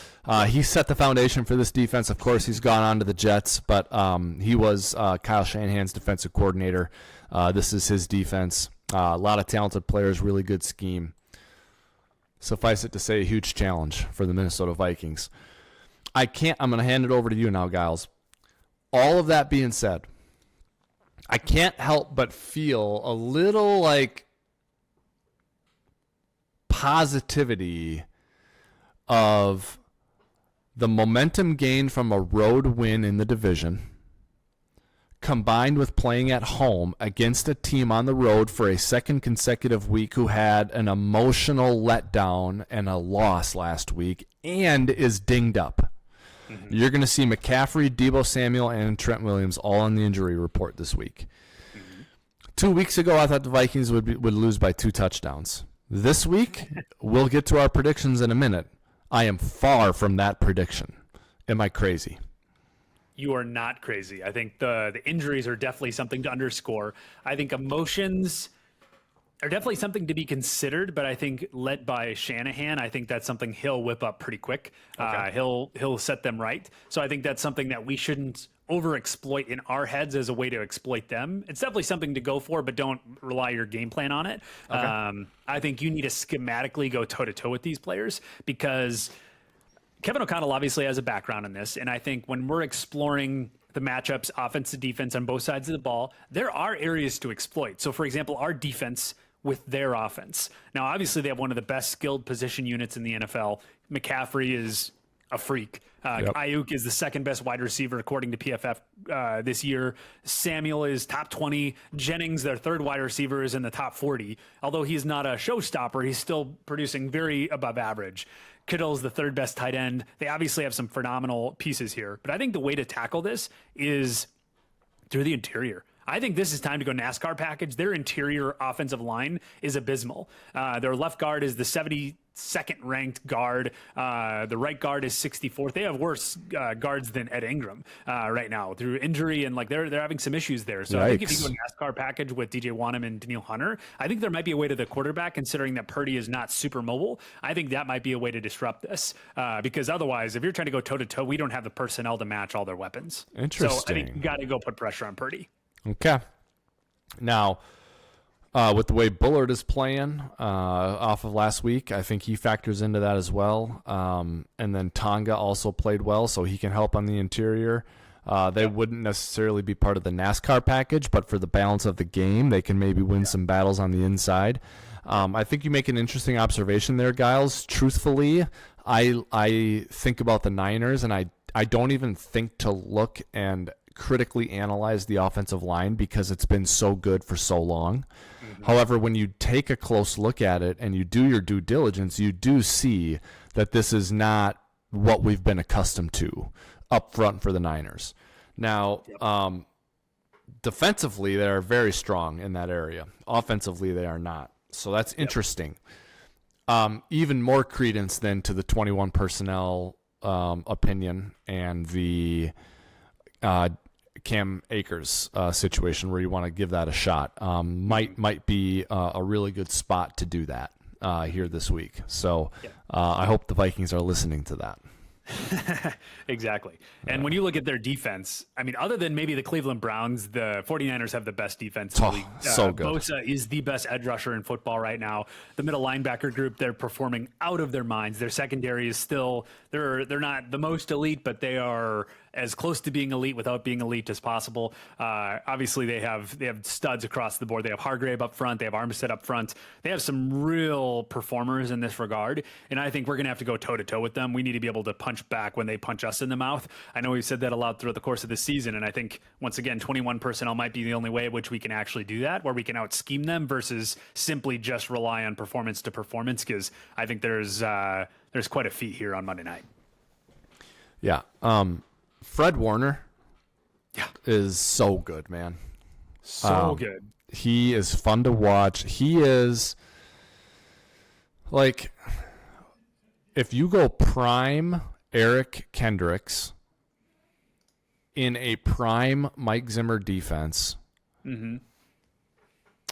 He set the foundation for this defense. Of course, he's gone on to the Jets, but he was Kyle Shanahan's defensive coordinator. This is his defense. A lot of talented players, really good scheme. Suffice it to say, a huge challenge for the Minnesota Vikings. I'm going to hand it over to you now, Gyles. All of that being said, I can't help but feel a little like positivity of the momentum gained from a road win in the division, combined with playing at home against a team on the road for a second consecutive week who had an emotional letdown and a loss last week and is dinged up. Mm-hmm. You're going to see McCaffrey, Deebo Samuel, and Trent Williams all on the injury report this week. Mm-hmm. 2 weeks ago, I thought the Vikings would lose by 2 touchdowns. This week, we'll get to our predictions in a minute. I am far from that prediction. Am I crazy? You are not crazy. I think the injuries are definitely something to underscore. I think emotions are definitely something to be considered, but I think led by Shanahan, I think that's something he'll whip up pretty quick. Okay. He'll set them right. So I think that's something that we shouldn't overexploit in our heads as a way to exploit them. It's definitely something to go for, but don't rely your game plan on it. Okay. I think you need to schematically go toe-to-toe with these players because Kevin O'Connell obviously has a background in this, and I think when we're exploring the matchups, offense to defense on both sides of the ball, there are areas to exploit. So, for example, our defense with their offense. Now, obviously, they have one of the best skilled position units in the NFL. McCaffrey is a freak. Yep. Ayuk is the second best wide receiver according to PFF this year. Samuel is top 20. Jennings, their third wide receiver, is in the top 40. Although he's not a showstopper, he's still producing very above average. Kittle's the third best tight end. They obviously have some phenomenal pieces here. But I think the way to tackle this is through the interior. I think this is time to go NASCAR package. Their interior offensive line is abysmal. Their left guard is the 72nd ranked guard. The right guard is 64th. They have worse guards than Ed Ingram right now through injury, and like they're having some issues there. So I think if you go NASCAR package with DJ Wanham and Daniil Hunter, I think there might be a way to the quarterback, considering that Purdy is not super mobile. I think that might be a way to disrupt this because otherwise, if you're trying to go toe to toe, we don't have the personnel to match all their weapons. Interesting. So I think you got to go put pressure on Purdy. Okay. Now, with the way Bullard is playing off of last week, I think he factors into that as well. And then Tonga also played well, so he can help on the interior. They wouldn't necessarily be part of the NASCAR package, but for the balance of the game, they can maybe win some battles on the inside. I think you make an interesting observation there, Gyles. Truthfully, I think about the Niners, and I don't even think to look and critically analyze the offensive line because it's been so good for so long. Mm-hmm. However, when you take a close look at it and you do your due diligence, you do see that this is not what we've been accustomed to up front for the Niners. Now, defensively, they are very strong in that area. Offensively, they are not. So that's interesting. Even more credence then to the 21 personnel opinion and the Cam Akers situation where you want to give that a shot. Might be a really good spot to do that here this week. So I hope the Vikings are listening to that. Exactly. And when you look at their defense, I mean, other than maybe the Cleveland Browns, the 49ers have the best defense in the league. So good. Bosa is the best edge rusher in football right now. The middle linebacker group, they're performing out of their minds. Their secondary is still, they're not the most elite, but they are as close to being elite without being elite as possible. Obviously, they have studs across the board. They have Hargrave up front. They have Armstead up front. They have some real performers in this regard, and I think we're going to have to go toe-to-toe with them. We need to be able to punch back when they punch us in the mouth. I know we've said that a lot throughout the course of the season, and I think, once again, 21 personnel might be the only way in which we can actually do that, where we can out-scheme them versus simply just rely on performance to performance, because I think there's quite a feat here on Monday night. Yeah. Fred Warner is so good, man. So good. He is fun to watch. He is like, if you go prime Eric Kendricks in a prime Mike Zimmer defense,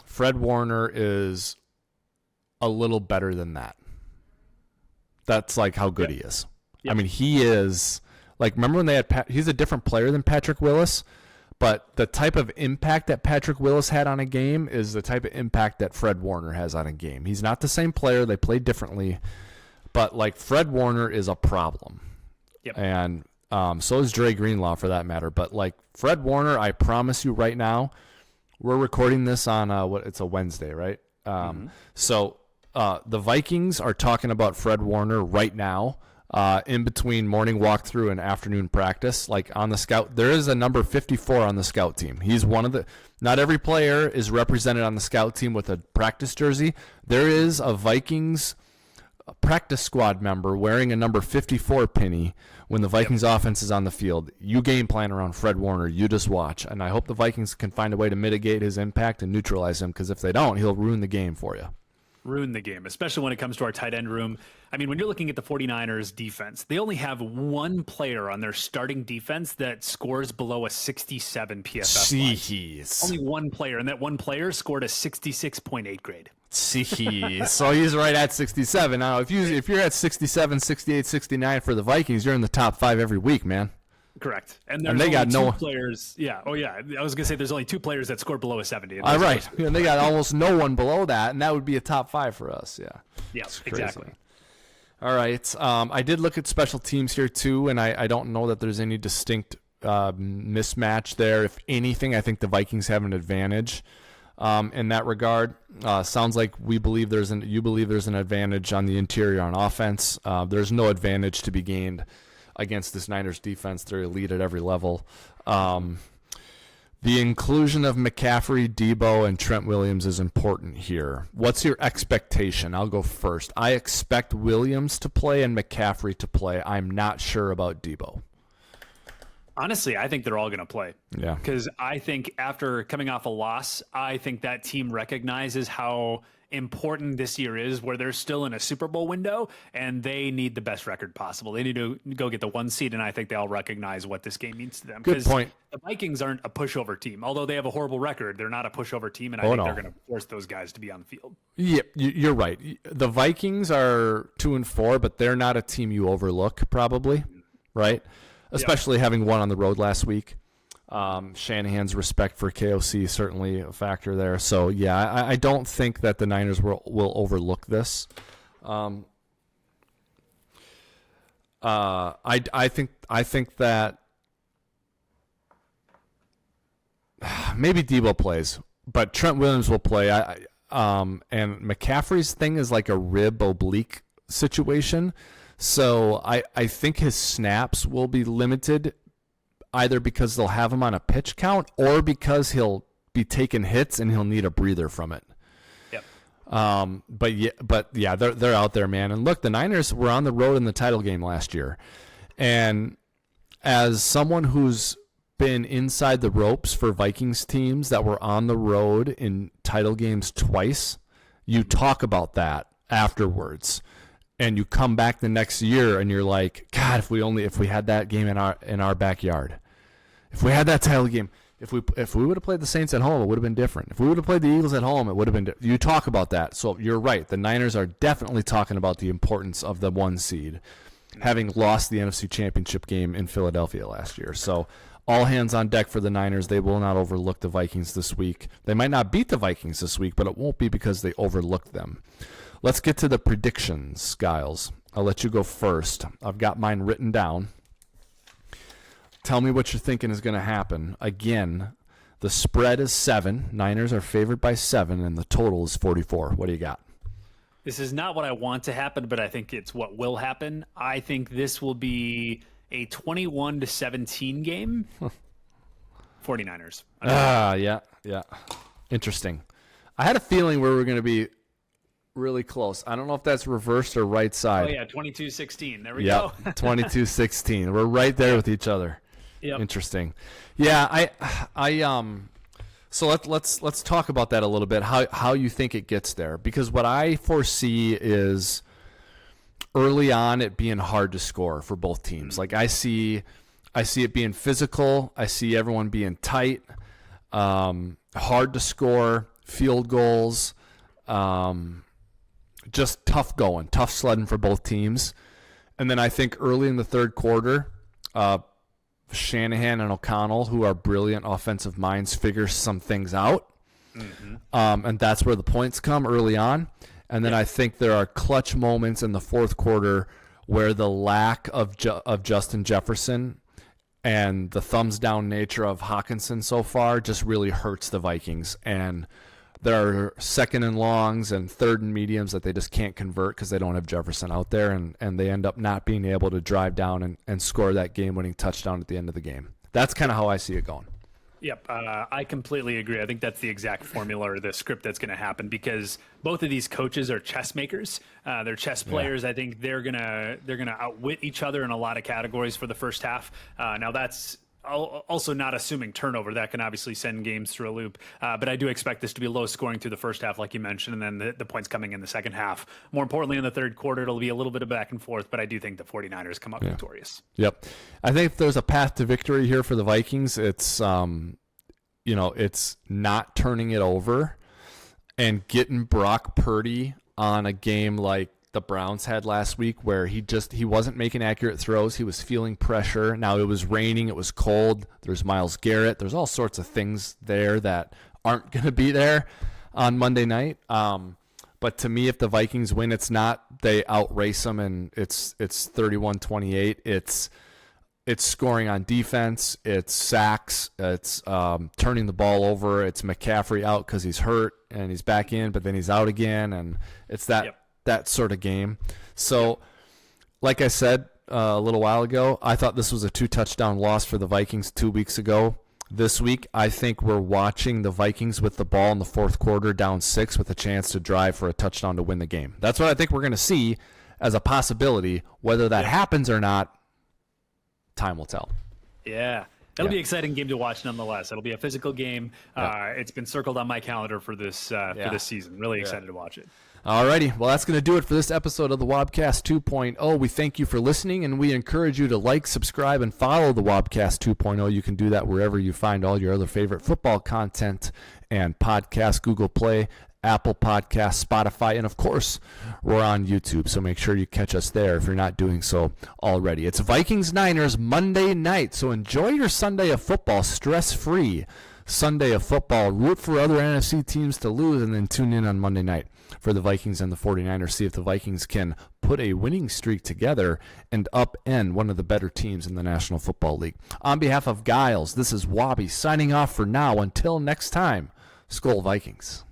Fred Warner is a little better than that. That's like how good he is. I mean, he is like, remember when they had he's a different player than Patrick Willis, but the type of impact that Patrick Willis had on a game is the type of impact that Fred Warner has on a game. He's not the same player. They play differently, but like Fred Warner is a problem. And so is Dre Greenlaw for that matter. But like Fred Warner, I promise you right now, we're recording this on it's a Wednesday, right? So the Vikings are talking about Fred Warner right now. In between morning walkthrough and afternoon practice, like on the scout, there is a number 54 on the scout team. He's one of the, not every player is represented on the scout team with a practice jersey. There is a Vikings practice squad member wearing a number 54 penny when the Vikings offense is on the field. You game plan around Fred Warner. You just watch. And I hope the Vikings can find a way to mitigate his impact and neutralize him, because if they don't, he'll ruin the game for you. Ruin the game, especially when it comes to our tight end room. I mean, when you're looking at the 49ers defense, they only have one player on their starting defense that scores below a 67 PFF line. Only one player, and that one player scored a 66.8 grade. So he's right at 67. Now, if you're at 67, 68, 69 for the Vikings, you're in the top 5 every week, man. Correct. And they got two players. Yeah. Oh, yeah. I was going to say there's only 2 players that scored below a 70. All right. And they got almost no one below that, and that would be a top 5 for us. Yeah. Yeah, exactly. All right. I did look at special teams here, too, and I don't know that there's any distinct mismatch there. If anything, I think the Vikings have an advantage in that regard. Sounds like you believe there's an advantage on the interior on offense. There's no advantage to be gained against this Niners defense. They're elite at every level. The inclusion of McCaffrey, Debo, and Trent Williams is important here. What's your expectation? I'll go first. I expect Williams to play and McCaffrey to play. I'm not sure about Debo. Honestly, I think they're all going to play. Yeah. Because I think after coming off a loss, I think that team recognizes how important this year is, where they're still in a Super Bowl window and they need the best record possible. They need to go get the 1 seed, and I think they all recognize what this game means to them. Good point. The Vikings aren't a pushover team. Although they have a horrible record, they're not a pushover team, and I think they're going to force those guys to be on the field. Yeah, you're right. The Vikings are 2-4, but they're not a team you overlook, probably, right? Especially having won on the road last week. Shanahan's respect for KOC certainly a factor there. So yeah, I don't think that the Niners will overlook this. I think that maybe Debo plays, but Trent Williams will play. And McCaffrey's thing is like a rib oblique situation. So I think his snaps will be limited, either because they'll have him on a pitch count or because he'll be taking hits and he'll need a breather from it. Yep. But yeah, they're out there, man. And look, the Niners were on the road in the title game last year. And as someone who's been inside the ropes for Vikings teams that were on the road in title games twice, you talk about that afterwards. And you come back the next year and you're like, God, if we had that game in our backyard. If we had that title game, if we would have played the Saints at home, it would have been different. If we would have played the Eagles at home, it would have been different. You talk about that. So you're right. The Niners are definitely talking about the importance of the 1 seed, having lost the NFC Championship game in Philadelphia last year. So all hands on deck for the Niners. They will not overlook the Vikings this week. They might not beat the Vikings this week, but it won't be because they overlooked them. Let's get to the predictions, Gyles. I'll let you go first. I've got mine written down. Tell me what you're thinking is going to happen. Again, the spread is 7. Niners are favored by 7, and the total is 44. What do you got? This is not what I want to happen, but I think it's what will happen. I think this will be a 21-17 game. 49ers. Yeah. Interesting. I had a feeling we were going to be really close. I don't know if that's reversed or right side. Oh, yeah, 22-16. There we go. 22-16. We're right there with each other. Yep. Interesting. Yeah, so let's talk about that a little bit. How you think it gets there? Because what I foresee is early on it being hard to score for both teams. Like I see it being physical. I see everyone being tight, hard to score, field goals, just tough going, tough sledding for both teams. And then I think early in the third quarter, Shanahan and O'Connell, who are brilliant offensive minds, figure some things out. Mm-hmm. And that's where the points come early on. And then I think there are clutch moments in the fourth quarter where the lack of Justin Jefferson and the thumbs down nature of Hawkinson so far just really hurts the Vikings. And there are second and longs and third and mediums that they just can't convert because they don't have Jefferson out there, and they end up not being able to drive down and score that game-winning touchdown at the end of the game. That's kind of how I see it going. Yep, I completely agree. I think that's the exact formula or the script that's going to happen because both of these coaches are chess makers. They're chess players. Yeah. I think they're gonna outwit each other in a lot of categories for the first half. Now that's also not assuming turnover. That can obviously send games through a loop. But I do expect this to be low scoring through the first half, like you mentioned, and then the points coming in the second half. More importantly, in the third quarter, it'll be a little bit of back and forth, but I do think the 49ers come up victorious. Yep. I think if there's a path to victory here for the Vikings, it's, it's not turning it over and getting Brock Purdy on a game like the Browns had last week where he wasn't making accurate throws. He was feeling pressure. Now it was raining. It was cold. There's Myles Garrett. There's all sorts of things there that aren't going to be there on Monday night. But to me, if the Vikings win, it's not they outrace them and it's 31-28. It's scoring on defense. It's sacks. It's turning the ball over. It's McCaffrey out because he's hurt and he's back in, but then he's out again. And it's that sort of game. So, like I said a little while ago, I thought this was a 2-touchdown loss for the Vikings 2 weeks ago. This week, I think we're watching the Vikings with the ball in the fourth quarter down 6 with a chance to drive for a touchdown to win the game. That's what I think we're going to see as a possibility. Whether that happens or not, time will tell. Yeah. It'll be an exciting game to watch nonetheless. It'll be a physical game. It's been circled on my calendar for this season. Really excited to watch it. Alrighty, well that's going to do it for this episode of the Wobcast 2.0. We thank you for listening, and we encourage you to like, subscribe, and follow the Wobcast 2.0. You can do that wherever you find all your other favorite football content and podcasts, Google Play, Apple Podcasts, Spotify, and of course, we're on YouTube, so make sure you catch us there if you're not doing so already. It's Vikings-Niners Monday night, so enjoy your Sunday of football stress-free. Sunday of football, root for other NFC teams to lose, and then tune in on Monday night for the Vikings and the 49ers. See if the Vikings can put a winning streak together and upend one of the better teams in the National Football League. On behalf of Gyles, this is Wobby signing off for now. Until next time, Skol Vikings.